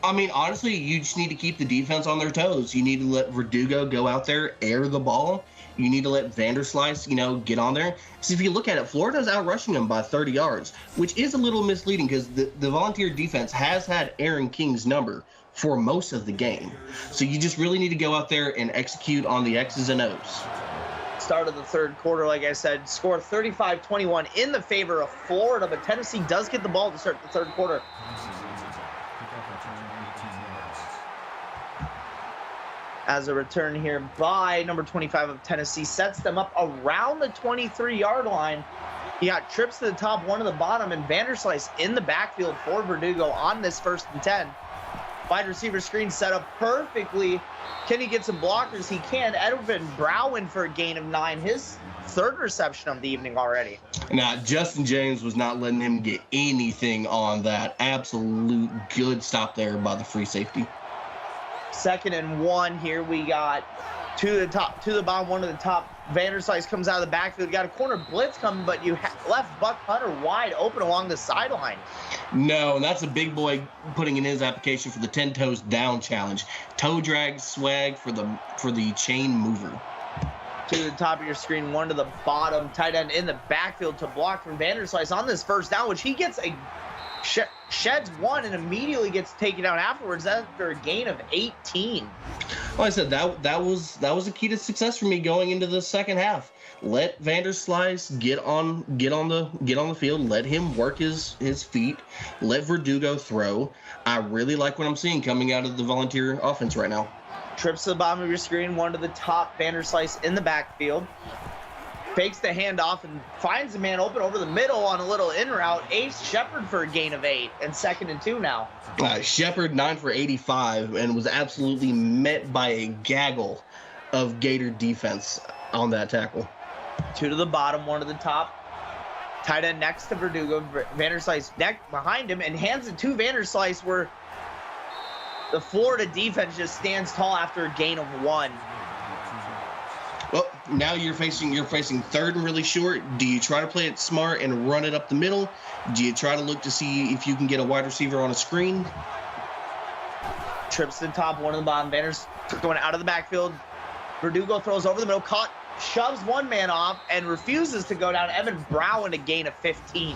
I mean, honestly, you just need to keep the defense on their toes. You need to let Verdugo go out there, air the ball. You need to let Vanderslice, get on there. So if you look at it, Florida's out-rushing them by 30 yards, which is a little misleading because the Volunteer defense has had Aaron King's number for most of the game. So you just really need to go out there and execute on the X's and O's. Start of the third quarter, like I said, score 35-21 in the favor of Florida, but Tennessee does get the ball to start the third quarter. As a return here by number 25 of Tennessee sets them up around the 23-yard line. You got trips to the top, one to the bottom, and Vanderslice in the backfield for Verdugo on this 1st and 10. Wide receiver screen set up perfectly. Can he get some blockers? He can. Edwin Browen for a gain of 9. His 3rd reception of the evening already. Now, Justin James was not letting him get anything on that. Absolute good stop there by the free safety. 2nd and 1 here. We got 2 to the top, 2 to the bottom, 1 to the top. Vanderslice comes out of the backfield. Got a corner blitz coming, but you left Buck Hunter wide open along the sideline. No, and that's a big boy putting in his application for the 10 toes down challenge. Toe drag swag for the chain mover. 2 to the top of your screen, 1 to the bottom. Tight end in the backfield to block from Vanderslice on this 1st down, which he gets sheds 1 and immediately gets taken out afterwards after a gain of 18. Like I said, that was a key to success for me going into the second half. Let Vanderslice get on the field. Let him work his feet. Let Verdugo throw. I really like what I'm seeing coming out of the Volunteer offense right now. Trips to the bottom of your screen, 1 to the top. Vanderslice in the backfield. Fakes the handoff and finds the man open over the middle on a little in route. Ace Shepard for a gain of 8 and 2nd and 2 now. Shepard 9 for 85 and was absolutely met by a gaggle of Gator defense on that tackle. 2 to the bottom, 1 to the top. Tight end next to Verdugo. Vanderslice neck behind him and hands it to Vanderslice, where the Florida defense just stands tall after a gain of 1. Well, now you're facing third and really short. Do you try to play it smart and run it up the middle? Do you try to look to see if you can get a wide receiver on a screen? Trips to the top, one of the bottom. Vander's going out of the backfield. Verdugo throws over the middle, caught, shoves one man off, and refuses to go down. Evan Brown a gain of 15.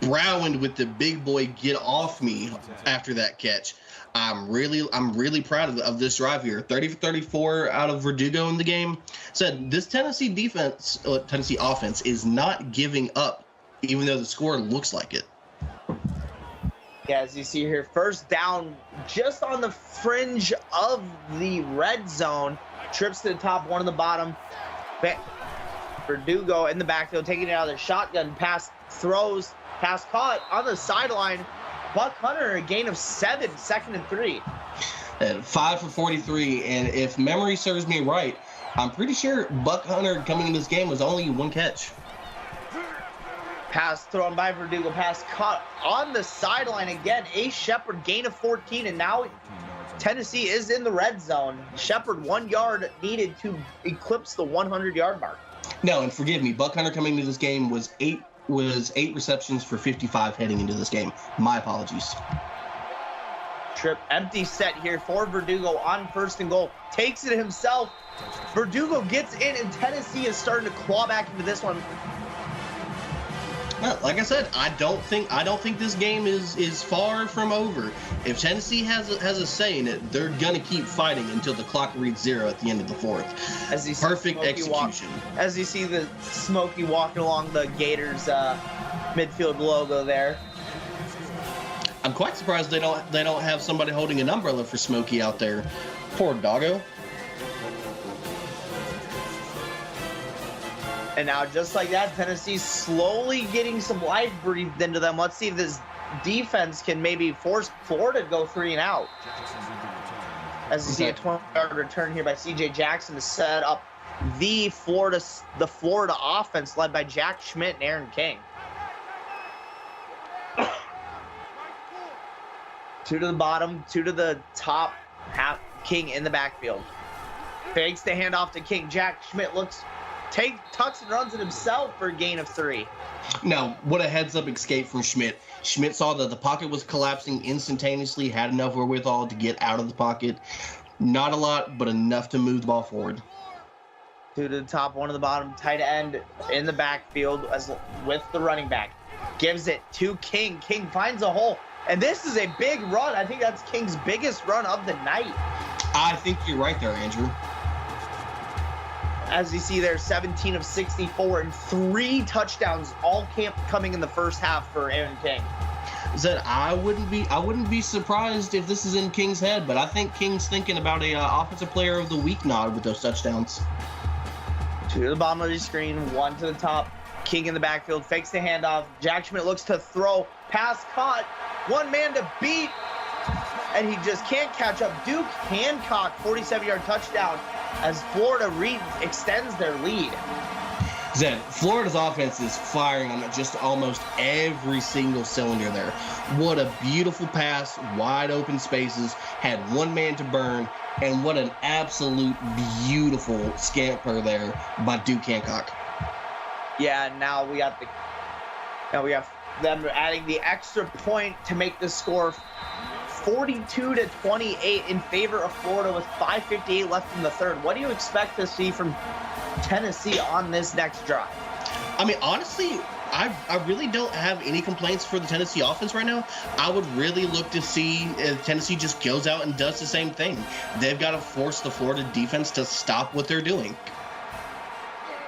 Brown with the big boy get off me after that catch. I'm really proud of this drive here. 30 for 34 out of Verdugo in the game. Said this Tennessee offense is not giving up, even though the score looks like it. Yeah, as you see here, first down just on the fringe of the red zone. Trips to the top, one on the bottom. Verdugo in the backfield, taking it out of the shotgun. Pass throws, pass caught on the sideline. Buck Hunter, a gain of 7, 2nd and 3. 5 for 43, and if memory serves me right, I'm pretty sure Buck Hunter coming in this game was only one catch. Pass thrown by Verdugo, pass caught on the sideline again. Ace Shepard, gain of 14, and now Tennessee is in the red zone. Shepard, 1 yard needed to eclipse the 100-yard mark. No, and forgive me, Buck Hunter coming into this game was 8 receptions for 55 heading into this game. My apologies. Trip, empty set here for Verdugo on 1st and goal. Takes it himself. Verdugo gets in, and Tennessee is starting to claw back into this one. Well, like I said, I don't think this game is far from over. If Tennessee has a say in it, they're gonna keep fighting until the clock reads 0 at the end of the 4th. Perfect execution. As you see the Smokey walking along the Gators midfield logo there. I'm quite surprised they don't have somebody holding an umbrella for Smokey out there. Poor doggo. And now, just like that, Tennessee's slowly getting some life breathed into them. Let's see if this defense can maybe force Florida to go 3 and out. As you see a 20-yard return here by C.J. Jackson to set up the Florida offense led by Jack Schmidt and Aaron King. 2 to the bottom, 2 to the top, half King in the backfield. Fakes the handoff to King. Jack Schmidt tucks and runs it himself for a gain of 3. Now, what a heads-up escape from Schmidt. Schmidt saw that the pocket was collapsing instantaneously, had enough wherewithal to get out of the pocket. Not a lot, but enough to move the ball forward. 2 to the top, 1 to the bottom. Tight end in the backfield with the running back. Gives it to King. King finds a hole. And this is a big run. I think that's King's biggest run of the night. I think you're right there, Andrew. As you see there, 17 of 64 and 3 touchdowns, all coming in the first half for Aaron King. Said I wouldn't be surprised if this is in King's head, but I think King's thinking about a offensive player of the week nod with those touchdowns. 2 to the bottom of the screen, 1 to the top. King in the backfield, fakes the handoff. Jack Schmidt looks to throw, pass caught, 1 man to beat, and he just can't catch up. Duke Hancock, 47-yard touchdown, as Florida extends their lead. Zed, Florida's offense is firing on just almost every single cylinder there. What a beautiful pass, wide open spaces, had 1 man to burn, and what an absolute beautiful scamper there by Duke Hancock. Yeah, now we have them adding the extra point to make the score 42-28 in favor of Florida with 5:58 left in the 3rd. What do you expect to see from Tennessee on this next drive? I mean, honestly, I really don't have any complaints for the Tennessee offense right now. I would really look to see if Tennessee just goes out and does the same thing. They've got to force the Florida defense to stop what they're doing.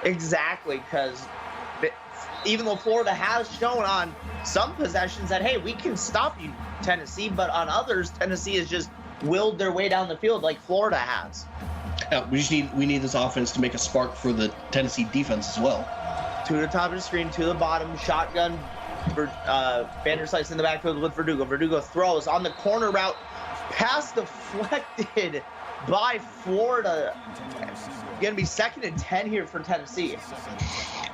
Exactly, because even though Florida has shown on some possessions that, hey, we can stop you, Tennessee, but on others, Tennessee has just willed their way down the field like Florida has. We need this offense to make a spark for the Tennessee defense as well. 2 to the top of the screen, 2 to the bottom, shotgun. Vanderslice in the backfield with Verdugo. Verdugo throws on the corner route. Pass deflected by Florida. Going to be 2nd and 10 here for Tennessee.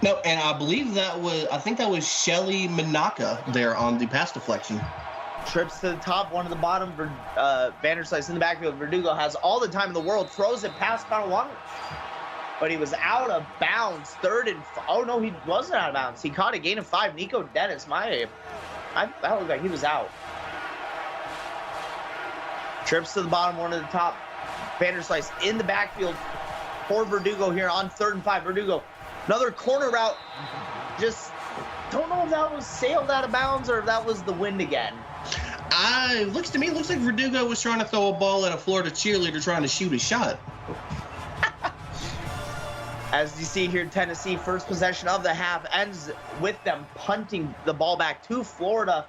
No, and I believe that was Shelly Manaka there on the pass deflection. Trips to the top, 1 to the bottom. Vanderslice in the backfield. Verdugo has all the time in the world. Throws it past Connor Long. but he was out of bounds. Oh no, he wasn't out of bounds. He caught a gain of 5. Nico Dennis, that looked like he was out. Trips to the bottom, one to the top. Vanderslice in the backfield for Verdugo here on 3rd and 5. Verdugo, another corner route. Just don't know if that was sailed out of bounds or if that was the wind again. Looks like Verdugo was trying to throw a ball at a Florida cheerleader trying to shoot a shot. As you see here, Tennessee, first possession of the half ends with them punting the ball back to Florida.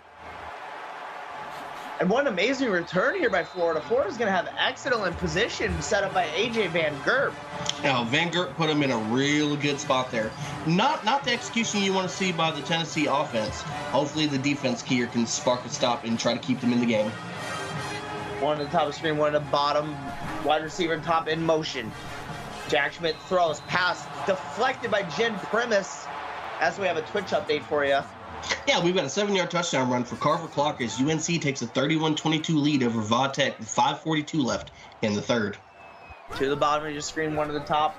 And what an amazing return here by Florida. Florida's going to have excellent position set up by A.J. Van Gerp. Now, Van Gerp put him in a real good spot there. Not the execution you want to see by the Tennessee offense. Hopefully the defense here can spark a stop and try to keep them in the game. One at the top of the screen, one at the bottom. Wide receiver top in motion. Jack Schmidt throws, pass deflected by Jen Primus. As we have a Twitch update for you. Yeah, we've got a 7-yard touchdown run for Carver Clark as UNC takes a 31-22 lead over Va-Tech with 5:42 left in the 3rd. To the bottom of your screen, one to the top.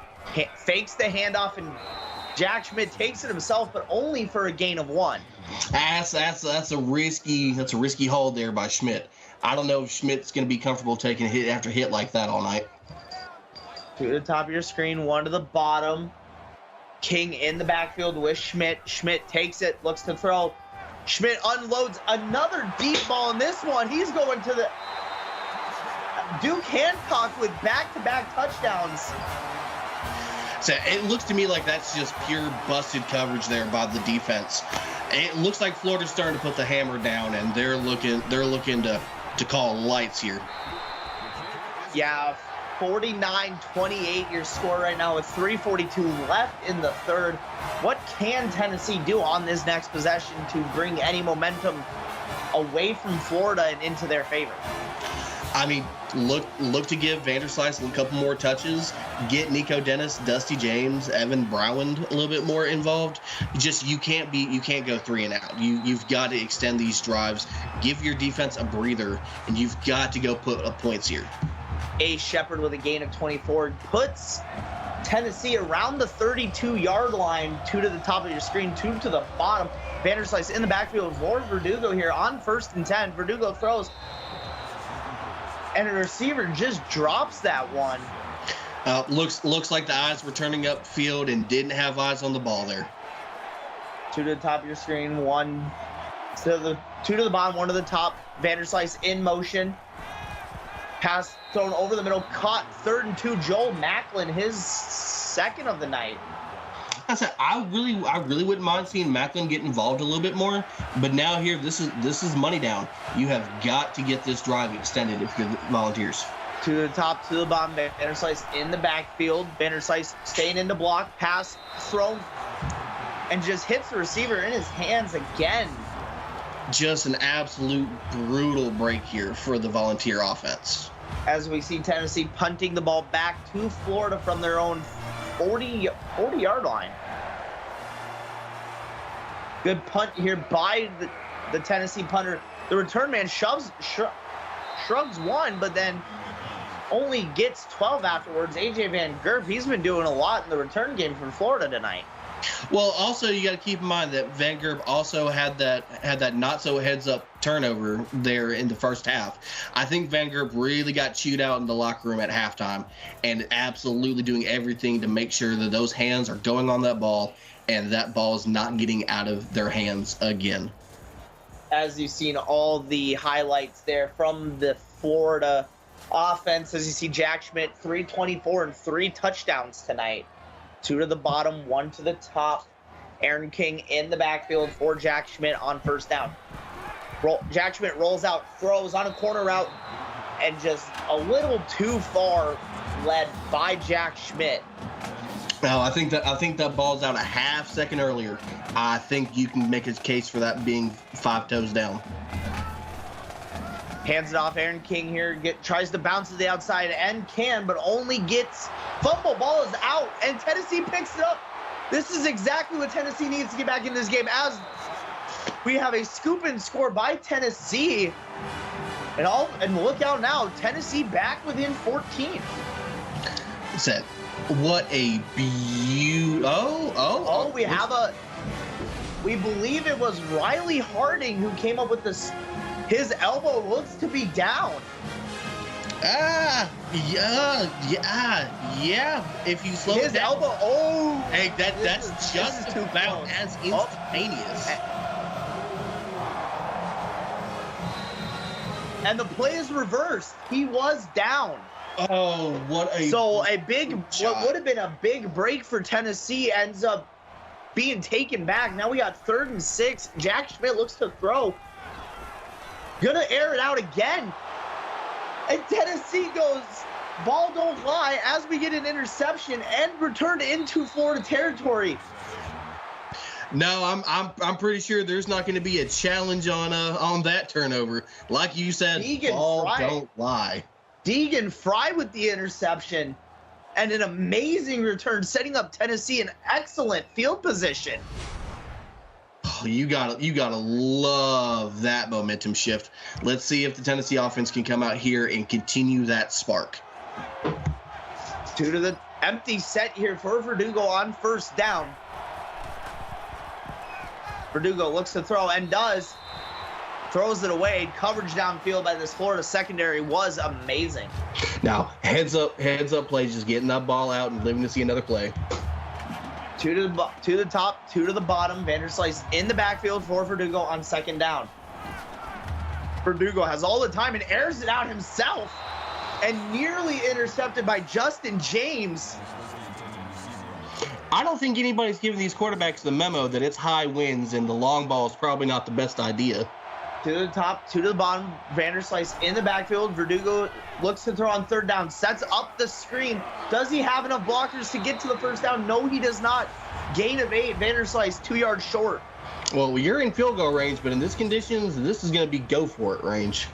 Fakes the handoff, and Jack Schmidt takes it himself, but only for a gain of 1. That's a risky haul there by Schmidt. I don't know if Schmidt's going to be comfortable taking hit after hit like that all night. To the top of your screen, one to the bottom. King in the backfield with Schmidt. Schmidt takes it, looks to throw. Schmidt unloads another deep ball in this one. He's going to the Duke Hancock with back-to-back touchdowns. So it looks to me like that's just pure busted coverage there by the defense. It looks like Florida's starting to put the hammer down, and they're looking to call lights here. Yeah, 49-28 your score right now with 3:42 left in the 3rd. What can Tennessee do on this next possession to bring any momentum away from Florida and into their favor? I mean, look to give Vanderslice a couple more touches, get Nico Dennis, Dusty James, Evan Browand a little bit more involved. You can't go 3 and out. You've got to extend these drives, give your defense a breather, and you've got to go put up points here. A Shepard with a gain of 24 puts Tennessee around the 32-yard line. 2 to the top of your screen, 2 to the bottom. Vanderslice in the backfield for Verdugo here on 1st and 10. Verdugo throws, and a receiver just drops that one. Looks like the eyes were turning upfield and didn't have eyes on the ball there. 2 to the top of your screen, 2 to the bottom, 1 to the top. Vanderslice in motion. Pass thrown over the middle, caught 3rd and 2. Joel Macklin, his 2nd of the night. I said I really wouldn't mind seeing Macklin get involved a little bit more, but now here this is money down. You have got to get this drive extended if you're the Volunteers. To the top, to the bottom. Vanderslice in the backfield. Vanderslice staying in the block. Pass thrown and just hits the receiver in his hands again. Just an absolute brutal break here for the Volunteer offense. As we see Tennessee punting the ball back to Florida from their own 40-yard line. Good punt here by the Tennessee punter. The return man shrugs one, but then only gets 12 afterwards. A.J. Van Gerp, he's been doing a lot in the return game for Florida tonight. Well, also you got to keep in mind that Van Gerp also had that not so heads up turnover there in the first half. I think Van Gerp really got chewed out in the locker room at halftime, and absolutely doing everything to make sure that those hands are going on that ball and that ball is not getting out of their hands again. As you've seen all the highlights there from the Florida offense, as you see Jack Schmidt, 324 and 3 touchdowns tonight. 2 to the bottom, 1 to the top. Aaron King in the backfield for Jack Schmidt on 1st down. Jack Schmidt rolls out, throws on a corner route, and just a little too far led by Jack Schmidt. Now, I think that ball's out a half second earlier. I think you can make a case for that being 5 toes down. Hands it off. Aaron King here tries to bounce to the outside and can, but only gets fumble. Ball is out, and Tennessee picks it up. This is exactly what Tennessee needs to get back in this game, as we have a scoop and score by Tennessee. And look out now, Tennessee back within 14. Set. What a we believe it was Riley Harding who came up with this. His elbow looks to be down. Yeah. If you slow his it down, elbow. Oh, hey, that's just about as instantaneous. And the play is reversed. He was down. Oh, what a what would have been a big break for Tennessee ends up being taken back. Now we got 3rd and 6. Jack Schmidt looks to throw. Gonna air it out again. And Tennessee goes, ball don't lie, as we get an interception and return into Florida territory. No, I'm pretty sure there's not going to be a challenge on that turnover. Like you said, ball don't lie. Deegan Fry with the interception and an amazing return, setting up Tennessee in excellent field position. Oh, you gotta love that momentum shift. Let's see if the Tennessee offense can come out here and continue that spark. 2 to the empty set here for Verdugo on 1st down. Verdugo looks to throw and does. Throws it away. Coverage downfield by this Florida secondary was amazing. Now, heads up play, just getting that ball out and living to see another play. 2 to the top, 2 to the bottom. Vanderslice in the backfield for Verdugo on 2nd down. Verdugo has all the time and airs it out himself and nearly intercepted by Justin James. I don't think anybody's giving these quarterbacks the memo that it's high winds and the long ball is probably not the best idea. 2 to the top, 2 to the bottom. Vanderslice in the backfield. Verdugo looks to throw on 3rd down. Sets up the screen. Does he have enough blockers to get to the 1st down? No, he does not. Gain of 8. Vanderslice 2 yards short. Well, you're in field goal range, but in this conditions, this is going to be go for it range.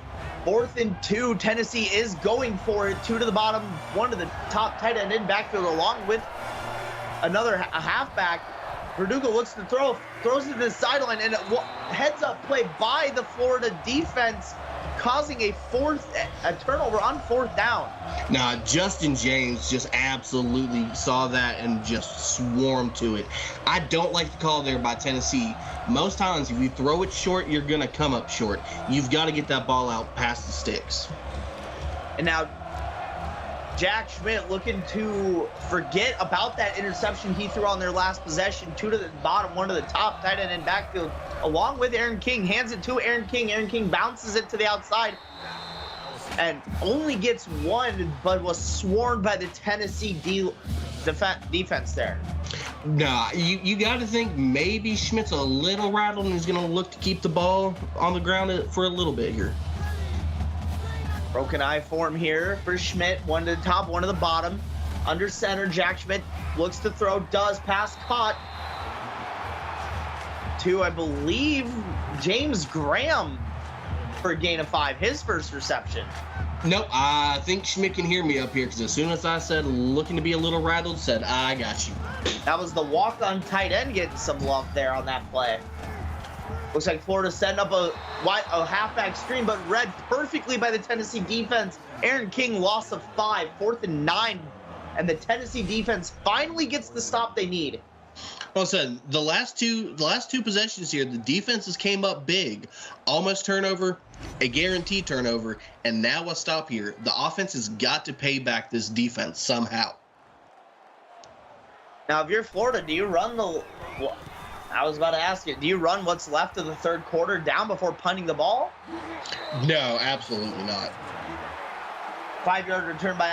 4th and 2. Tennessee is going for it. 2 to the bottom. 1 to the top tight end in backfield along with a halfback. Verdugo looks to throw, throws it to the sideline, and heads up play by the Florida defense, causing a turnover on 4th down. Now, Justin James just absolutely saw that and just swarmed to it. I don't like the call there by Tennessee. Most times, if you throw it short, you're going to come up short. You've got to get that ball out past the sticks. And now, Jack Schmidt looking to forget about that interception he threw on their last possession. 2 to the bottom, 1 to the top, tight end in backfield, along with Aaron King. Hands it to Aaron King. Aaron King bounces it to the outside and only gets 1, but was swarmed by the Tennessee defense there. Nah, you got to think maybe Schmidt's a little rattled and he's going to look to keep the ball on the ground for a little bit here. Broken eye form here for Schmidt. 1 to the top, 1 to the bottom. Under center, Jack Schmidt looks to throw, does pass, caught. To, I believe, James Graham for a gain of 5. His first reception. Nope, I think Schmidt can hear me up here because as soon as I said looking to be a little rattled, said, I got you. That was the walk-on tight end getting some love there on that play. Looks like Florida setting up a halfback screen, but read perfectly by the Tennessee defense. Aaron King loss of 5, 4th and 9, and the Tennessee defense finally gets the stop they need. Well said. The last two possessions here, the defenses came up big, almost turnover, a guaranteed turnover, and now a stop here. The offense has got to pay back this defense somehow. Now, if you're Florida, do you run I was about to ask you, do you run what's left of the 3rd quarter down before punting the ball? No, absolutely not. 5-yard return by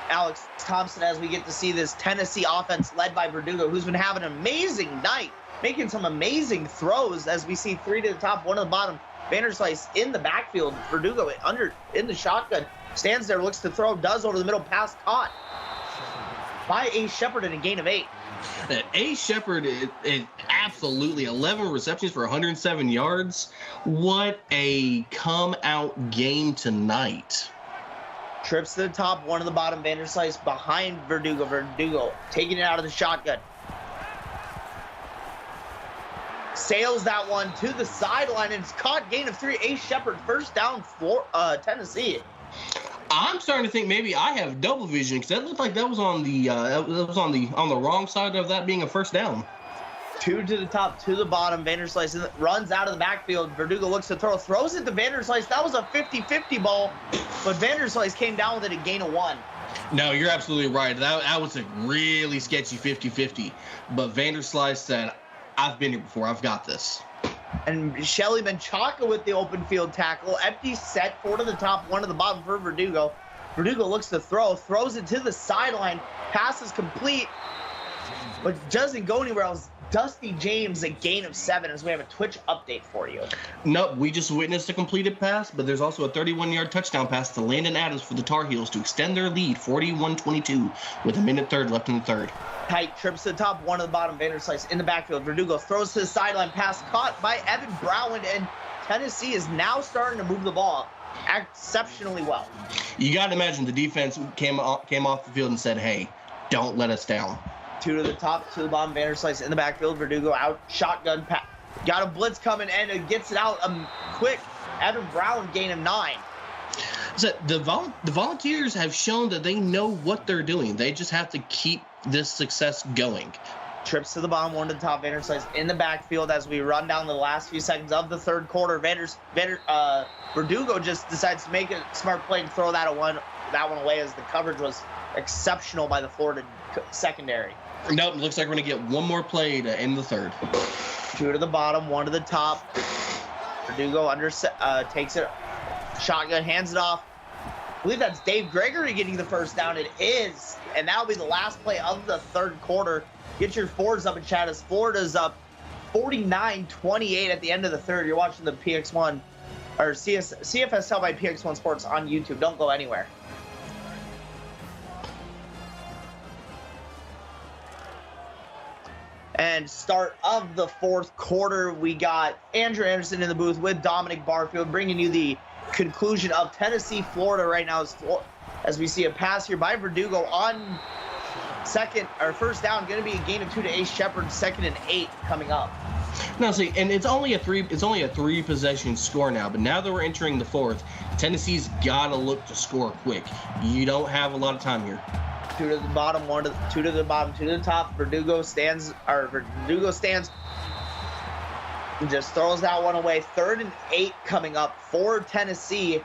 Alex Thompson as we get to see this Tennessee offense led by Verdugo, who's been having an amazing night, making some amazing throws as we see 3 to the top, 1 to the bottom. Vanderslice in the backfield. Verdugo in the shotgun. Stands there, looks to throw, does over the middle, pass caught by Ace Shepard and a gain of 8. Ace Shepard is absolutely 11 receptions for 107 yards. What a come-out game tonight. Trips to the top, 1 to the bottom. Vanderslice behind Verdugo. Verdugo taking it out of the shotgun. Sails that one to the sideline, and it's caught, gain of 3. Ace Shepard, 1st down for Tennessee. I'm starting to think maybe I have double vision because that looked like that was on the on the wrong side of that being a first down. 2 to the top, 2 to the bottom. Vanderslice runs out of the backfield. Verdugo looks to throw, throws it to Vanderslice. That was a 50-50 ball, but Vanderslice came down with it a gain of 1. No, you're absolutely right. That was a really sketchy 50-50. But Vanderslice said, I've been here before. I've got this. And Shelly Menchaca with the open field tackle. Empty set, 4 to the top, 1 to the bottom for Verdugo. Verdugo looks to throw, throws it to the sideline. Pass is complete, but doesn't go anywhere else. Dusty James, a gain of 7 as we have a Twitch update for you. Nope, we just witnessed a completed pass, but there's also a 31-yard touchdown pass to Landon Adams for the Tar Heels to extend their lead 41-22 with a minute third left in the third. Tight trips to the top, 1 to the bottom. Vanderslice in the backfield. Verdugo throws to the sideline. Pass caught by Evan Brown, and Tennessee is now starting to move the ball exceptionally well. You got to imagine the defense came off the field and said, hey, don't let us down. 2 to the top, 2 to the bottom. Vanderslice in the backfield. Verdugo out. Shotgun. Got a blitz coming and gets it out quick. Evan Brown gain of 9. So the Volunteers have shown that they know what they're doing. They just have to keep this success going. Trips to the bottom, 1 to the top. Vanderslice in the backfield as we run down the last few seconds of the third quarter. Verdugo just decides to make a smart play and throw that one away as the coverage was exceptional by the Florida secondary. Nope, looks like we're going to get one more play to end the third. 2 to the bottom, 1 to the top. Verdugo takes it, shotgun, hands it off. I believe that's Dave Gregory getting the first down. It is, and that'll be the last play of the third quarter. Get your fours up in chat as Florida's up 49-28 at the end of the third. You're watching the PX1 or CFSL by PX1 Sports on YouTube. Don't go anywhere. And start of the fourth quarter, we got Andrew Anderson in the booth with Dominic Barfield, bringing you the conclusion of Tennessee, Florida right now as we see a pass here by Verdugo on first down, going to be a gain of 2 to Ace Shepard, 2nd and 8 coming up. Now see, and it's only a three possession score now, but now that we're entering the fourth, Tennessee's got to look to score quick. You don't have a lot of time here. 2 to the bottom, 2 to the bottom, 2 to the top. Verdugo stands and just throws that one away. 3rd and 8 coming up for Tennessee.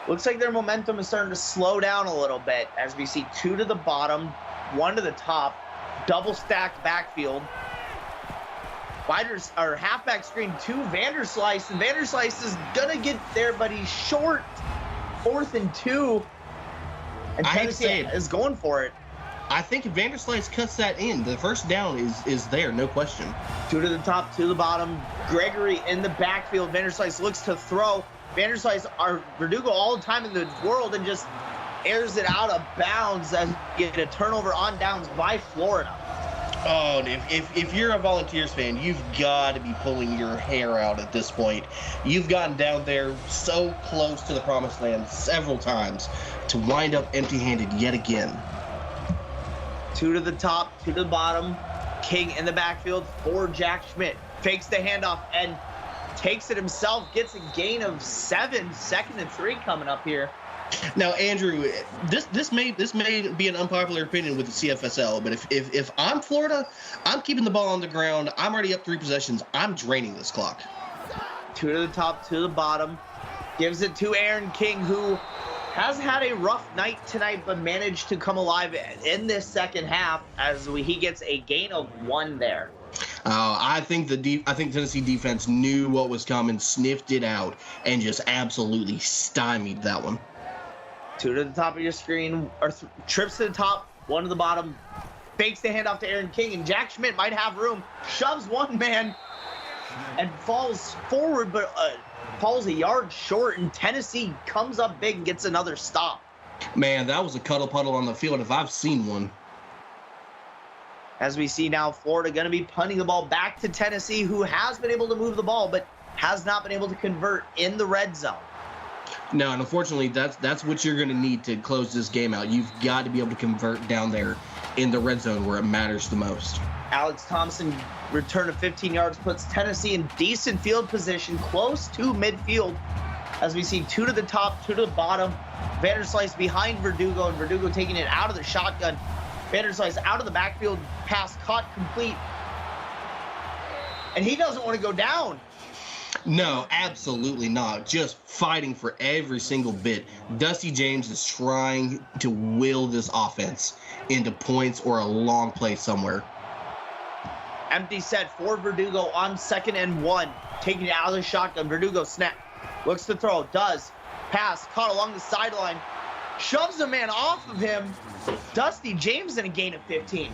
Looks like their momentum is starting to slow down a little bit as we see 2 to the bottom, 1 to the top, double stacked backfield. Halfback screen to Vanderslice, and Vanderslice is gonna get there, but he's short. 4th and 2. And Tennessee is going for it. I think if Vanderslice cuts that in, the first down is there, no question. 2 to the top, 2 to the bottom. Gregory in the backfield. Vanderslice looks to throw. Vanderslice, Verdugo all the time in the world, and just airs it out of bounds as you get a turnover on downs by Florida. Oh, if you're a Volunteers fan, you've got to be pulling your hair out at this point. You've gotten down there so close to the promised land several times to wind up empty-handed yet again. 2 to the top, 2 to the bottom. King in the backfield for Jack Schmidt. Fakes the handoff and takes it himself. Gets a gain of 7. 2nd and 3 coming up here. Now, Andrew, this may be an unpopular opinion with the CFSL, but if I'm Florida, I'm keeping the ball on the ground. I'm already up 3 possessions. I'm draining this clock. 2 to the top, 2 to the bottom. Gives it to Aaron King, who has had a rough night tonight, but managed to come alive in this second half as he gets a gain of 1 there. I think Tennessee defense knew what was coming, sniffed it out, and just absolutely stymied that one. 2 to the top of your screen, or trips to the top, 1 to the bottom, fakes the handoff to Aaron King, and Jack Schmidt might have room, shoves one man, and falls forward, but falls a yard short, and Tennessee comes up big and gets another stop. Man, that was a cuddle puddle on the field if I've seen one. As we see now, Florida going to be punting the ball back to Tennessee, who has been able to move the ball, but has not been able to convert in the red zone. No, and unfortunately, that's what you're going to need to close this game out. You've got to be able to convert down there in the red zone where it matters the most. Alex Thompson, return of 15 yards, puts Tennessee in decent field position, close to midfield, as we see 2 to the top, 2 to the bottom. Vanderslice behind Verdugo, and Verdugo taking it out of the shotgun. Vanderslice out of the backfield, pass caught complete. And he doesn't want to go down. No, absolutely not. Just fighting for every single bit. Dusty James is trying to will this offense into points or a long play somewhere. Empty set for Verdugo on 2nd and 1. Taking it out of the shotgun. Verdugo snap. Looks to throw. Does. Pass. Caught along the sideline. Shoves a man off of him. Dusty James in a gain of 15.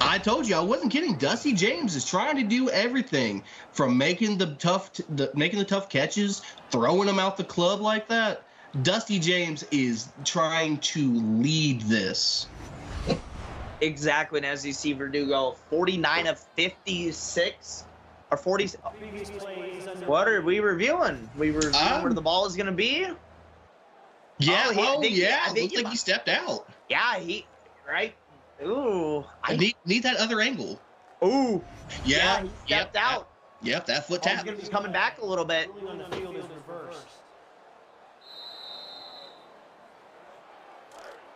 I told you, I wasn't kidding. Dusty James is trying to do everything from making the tough catches, throwing them out the club like that. Dusty James is trying to lead this. Exactly, and as you see, Verdugo 49 of 56 or 40. What are we reviewing? We reviewing where the ball is going to be. Yeah, I think looks like he stepped out. Yeah, right. Ooh, I need that other angle. Ooh, yeah, he stepped out. Yep, that foot He's tap. going to be coming back a little bit.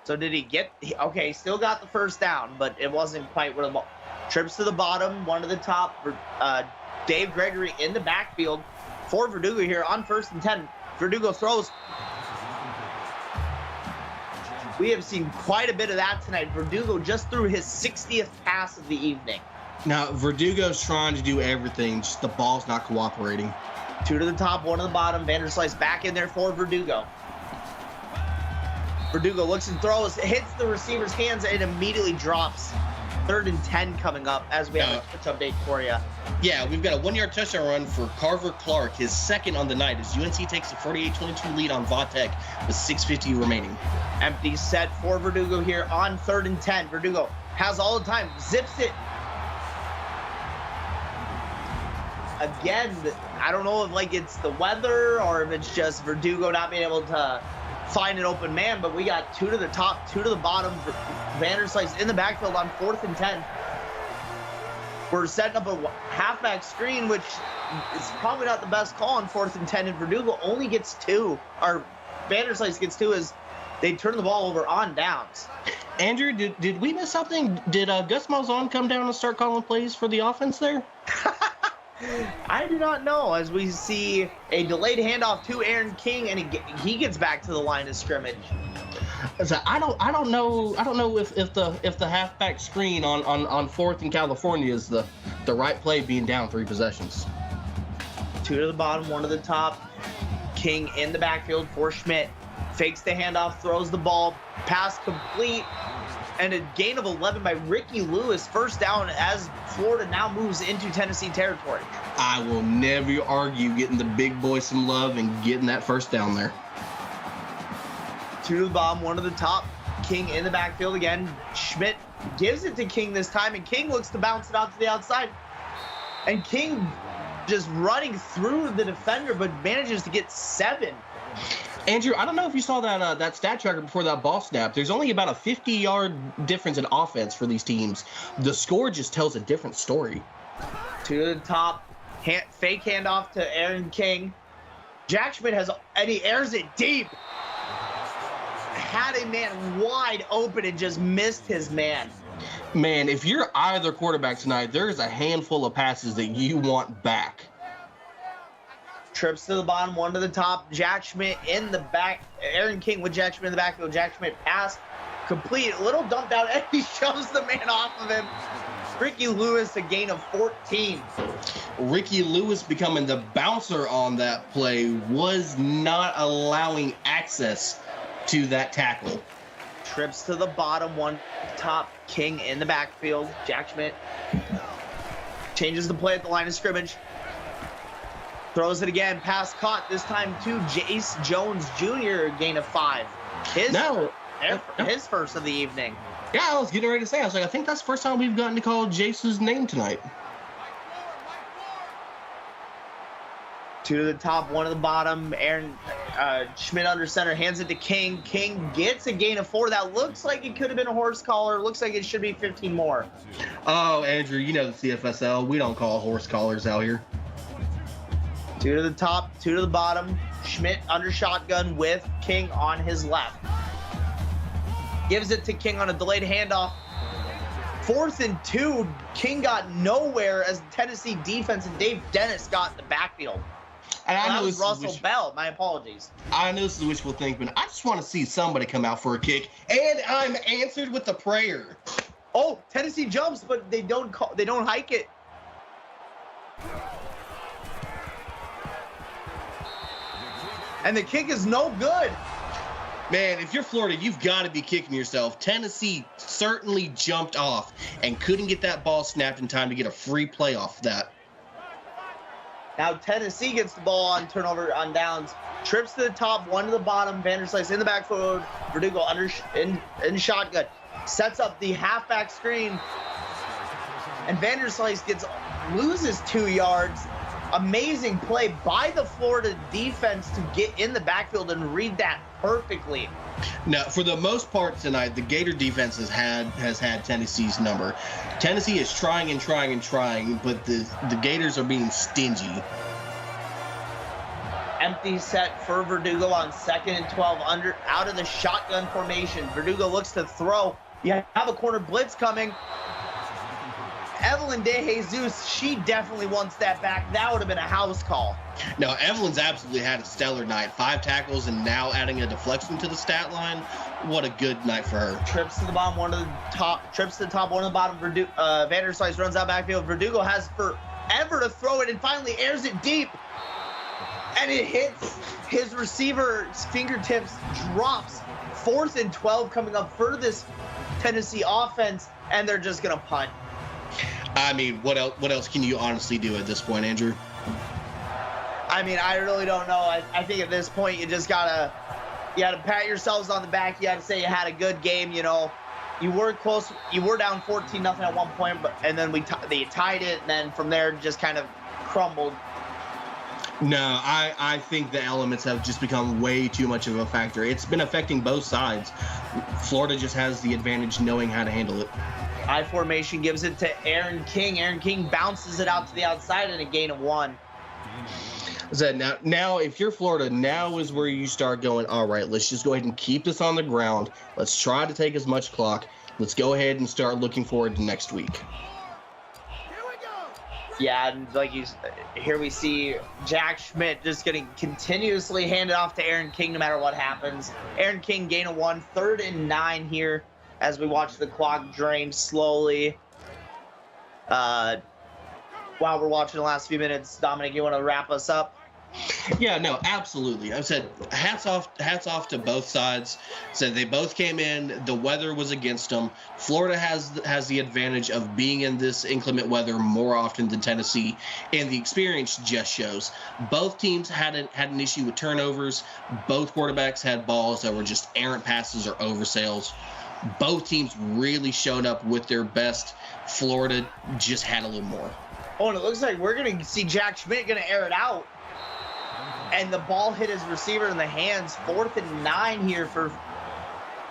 So did he get? Okay, still got the first down, but it wasn't quite where the ball. Trips to the bottom, one to the top. Dave Gregory in the backfield for Verdugo here on 1st and 10. Verdugo throws. We have seen quite a bit of that tonight. Verdugo just threw his 60th pass of the evening. Now, Verdugo's trying to do everything, just the ball's not cooperating. 2 to the top, 1 to the bottom. Vanderslice back in there for Verdugo. Verdugo looks and throws, hits the receiver's hands, and immediately drops. 3rd and 10 coming up as we have a switch update for you. Yeah, we've got a 1-yard touchdown run for Carver Clark, his 2nd on the night, as UNC takes a 48-22 lead on Vautech with 6:50 remaining. Empty set for Verdugo here on 3rd and 10. Verdugo has all the time, zips it. Again, I don't know if it's the weather or if it's just Verdugo not being able to find an open man, but we got 2 to the top, 2 to the bottom. Vanderslice in the backfield on 4th and 10. We're setting up a halfback screen, which is probably not the best call on 4th and 10, and Verdugo only gets 2, or Vanderslice gets 2 as they turn the ball over on downs. Andrew, did we miss something? Did Gus Malzahn come down and start calling plays for the offense there? I do not know, as we see a delayed handoff to Aaron King, and he gets back to the line of scrimmage. So I don't know if the halfback screen on 4th in California is the right play, being down 3 possessions. 2 to the bottom, 1 to the top. King in the backfield for Schmidt. Fakes the handoff, throws the ball, pass complete, and a gain of 11 by Ricky Lewis. 1st down as Florida now moves into Tennessee territory. I will never argue getting the big boy some love and getting that 1st down there. 2 to the bottom, 1 to the top. King in the backfield again. Schmidt gives it to King this time, and King looks to bounce it out to the outside. And King just running through the defender, but manages to get 7. Andrew, I don't know if you saw that stat tracker before that ball snap. There's only about a 50-yard difference in offense for these teams. The score just tells a different story. 2 to the top, fake handoff to Aaron King. Jack Schmidt and he airs it deep. Had a man wide open and just missed his man. Man, if you're either quarterback tonight, there's a handful of passes that you want back. Trips to the bottom, 1 to the top. Jack Schmidt in the back. Aaron King with Jack Schmidt in the backfield. Jack Schmidt pass complete. A little dumped out, and he shoves the man off of him. Ricky Lewis, a gain of 14. Ricky Lewis becoming the bouncer on that play was not allowing access to that tackle. Trips to the bottom, 1 top. King in the backfield. Jack Schmidt changes the play at the line of scrimmage. Throws it again. Pass caught. This time to Jace Jones Jr. Gain of 5. His 1st of the evening. Yeah, I was getting ready to say. I think that's the first time we've gotten to call Jace's name tonight. 2 to the top, 1 to the bottom. Aaron Schmidt under center, hands it to King. King gets a gain of 4. That looks like it could have been a horse collar. Looks like it should be 15 more. Oh, Andrew, you know the CFSL. We don't call horse collars out here. 2 to the top, 2 to the bottom. Schmidt under shotgun with King on his left. Gives it to King on a delayed handoff. 4th and 2, King got nowhere as the Tennessee defense and Dave Dennis got in the backfield. And I know that was Russell Bell. My apologies. I know this is wishful thinking, but I just want to see somebody come out for a kick, and I'm answered with a prayer. Oh, Tennessee jumps, but they don't hike it. And the kick is no good. Man, if you're Florida, you've got to be kicking yourself. Tennessee certainly jumped off and couldn't get that ball snapped in time to get a free play off that. Now Tennessee gets the ball on turnover on downs. Trips to the top, one to the bottom. Vanderslice in the backfield. Verdugo in shotgun. Sets up the halfback screen. And Vanderslice loses 2 yards. Amazing play by the Florida defense to get in the backfield and read that perfectly. Now, for the most part tonight, the Gator defense has had Tennessee's number. Tennessee is trying, but the Gators are being stingy. Empty set for Verdugo on 2nd and 12 out of the shotgun formation. Verdugo looks to throw. You have a corner blitz coming. Evelyn De Jesus, she definitely wants that back. That would have been a house call. No, Evelyn's absolutely had a stellar night. 5 tackles and now adding a deflection to the stat line. What a good night for her. Trips to the bottom, one to the top, one to the bottom. Vanderslice runs out backfield. Verdugo has forever to throw it and finally airs it deep. And it hits his receiver's fingertips, drops. 4th and 12 coming up for this Tennessee offense, and they're just going to punt. I mean, what else can you honestly do at this point, Andrew? I mean, I really don't know. I think at this point you gotta pat yourselves on the back. You gotta say you had a good game. You know, you were close. You were down 14-0 at one point, and then they tied it, and then from there just kind of crumbled. No, I think the elements have just become way too much of a factor. It's been affecting both sides. Florida just has the advantage knowing how to handle it. I formation gives it to Aaron King. Aaron King bounces it out to the outside and a gain of 1. Now, if you're Florida, now is where you start going, all right, let's just go ahead and keep this on the ground. Let's try to take as much clock. Let's go ahead and start looking forward to next week. Yeah, and here we see Jack Schmidt just getting continuously handed off to Aaron King no matter what happens. Aaron King gain of 1, 3rd and 9 here as we watch the clock drain slowly. While we're watching the last few minutes, Dominic, you want to wrap us up? Yeah, no, absolutely. I said hats off to both sides. Said they both came in. The weather was against them. Florida has the advantage of being in this inclement weather more often than Tennessee, and the experience just shows. Both teams had an issue with turnovers. Both quarterbacks had balls that were just errant passes or oversales. Both teams really showed up with their best. Florida just had a little more. Oh, and it looks like we're going to see Jack Schmidt going to air it out. And the ball hit his receiver in the hands. 4th and 9 here for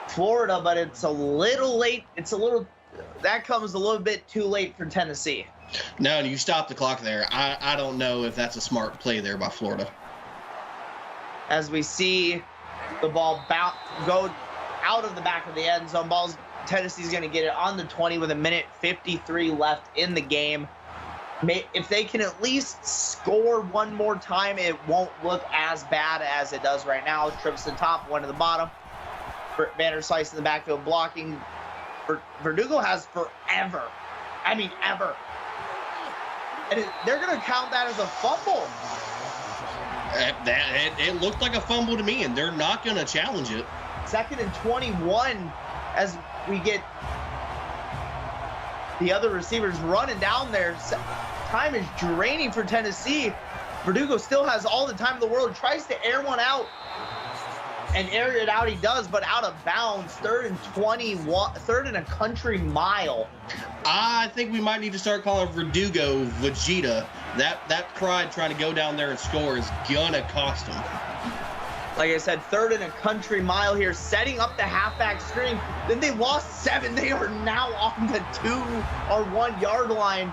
Florida, but it's a little late. That comes a little bit too late for Tennessee. No, you stop the clock there. I don't know if that's a smart play there by Florida. As we see the ball go out of the back of the end zone. Tennessee's going to get it on the 20 with 1:53 left in the game. If they can at least score one more time, it won't look as bad as it does right now. Trips to the top, 1 to the bottom. Vanderslice in the backfield blocking. Verdugo has forever. I mean, ever. And they're going to count that as a fumble. It looked like a fumble to me, and they're not going to challenge it. 2nd and 21 as we get the other receivers running down there. Time is draining for Tennessee. Verdugo still has all the time in the world. Tries to air one out. And air it out he does, but out of bounds. 3rd and 21, 3rd and a country mile. I think we might need to start calling Verdugo Vegeta. That pride trying to go down there and score is gonna cost him. Like I said, 3rd and a country mile here, setting up the halfback screen. Then they lost 7. They are now on the 2 or 1 yard line.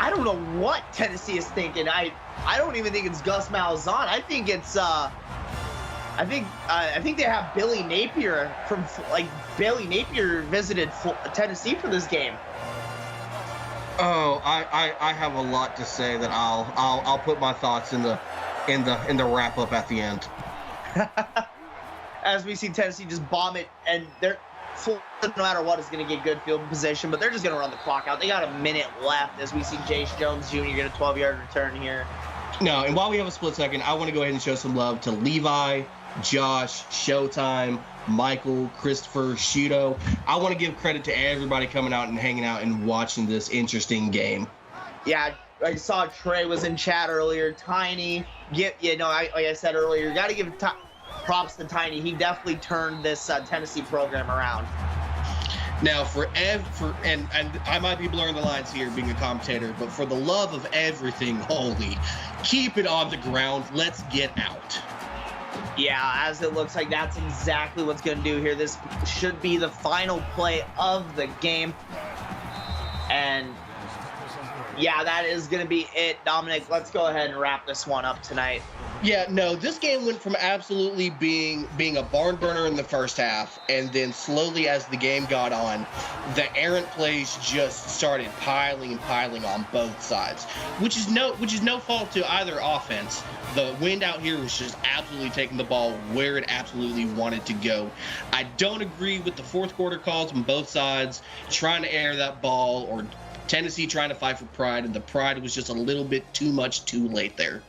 I don't know what Tennessee is thinking. I don't even think it's Gus Malzahn. I think it's I think they have Billy Napier Billy Napier visited Tennessee for this game. Oh, I have a lot to say that I'll put my thoughts in the wrap up at the end. As we see Tennessee just bomb it, and they're no matter what is going to get good field position, but they're just going to run the clock out. They got a minute left as we see Jace Jones Jr. get a 12-yard return here. No, and while we have a split second, I want to go ahead and show some love to Levi, Josh, Showtime, Michael, Christopher, Shuto. I want to give credit to everybody coming out and hanging out and watching this interesting game. Yeah, I saw Trey was in chat earlier. Tiny, like I said earlier, you got to give props to Tiny. He definitely turned this Tennessee program around. Now, and I might be blurring the lines here being a commentator, but for the love of everything holy, keep it on the ground. Let's get out. Yeah, as it looks like that's exactly what's going to do here. This should be the final play of the game. And yeah, that is going to be it. Dominic, let's go ahead and wrap this one up tonight. Yeah, no, this game went from absolutely being a barn burner in the first half, and then slowly as the game got on, the errant plays just started piling on both sides, which is no fault to either offense. The wind out here was just absolutely taking the ball where it absolutely wanted to go. I don't agree with the fourth quarter calls on both sides, trying to air that ball, or Tennessee trying to fight for pride, and the pride was just a little bit too much too late there.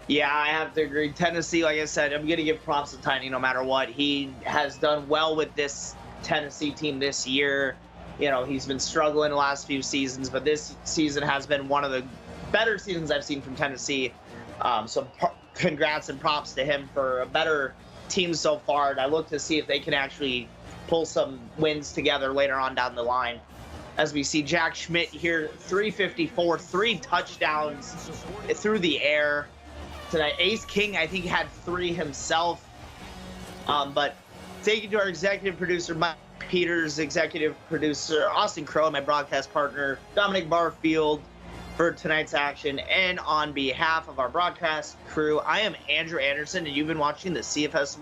Yeah, I have to agree. Tennessee, like I said, I'm going to give props to Tiny no matter what. He has done well with this Tennessee team this year. You know, he's been struggling the last few seasons, but this season has been one of the better seasons I've seen from Tennessee. So congrats and props to him for a better team so far. And I look to see if they can actually pull some wins together later on down the line. As we see Jack Schmidt here, 354, 3 touchdowns through the air tonight. Ace King, I think, had 3 himself. But thank you to our executive producer, Mike Peters, executive producer, Austin Crow, my broadcast partner, Dominic Barfield, for tonight's action. And on behalf of our broadcast crew, I am Andrew Anderson, and you've been watching the CFSL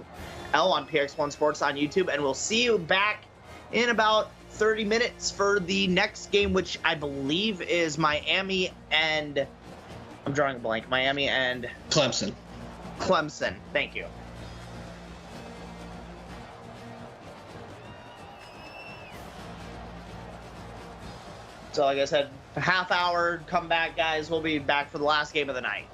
on PX1 Sports on YouTube. And we'll see you back in about 30 minutes for the next game, which I believe is Miami and... I'm drawing a blank. Miami and... Clemson. Thank you. So like I said, a half hour, come back, guys. We'll be back for the last game of the night.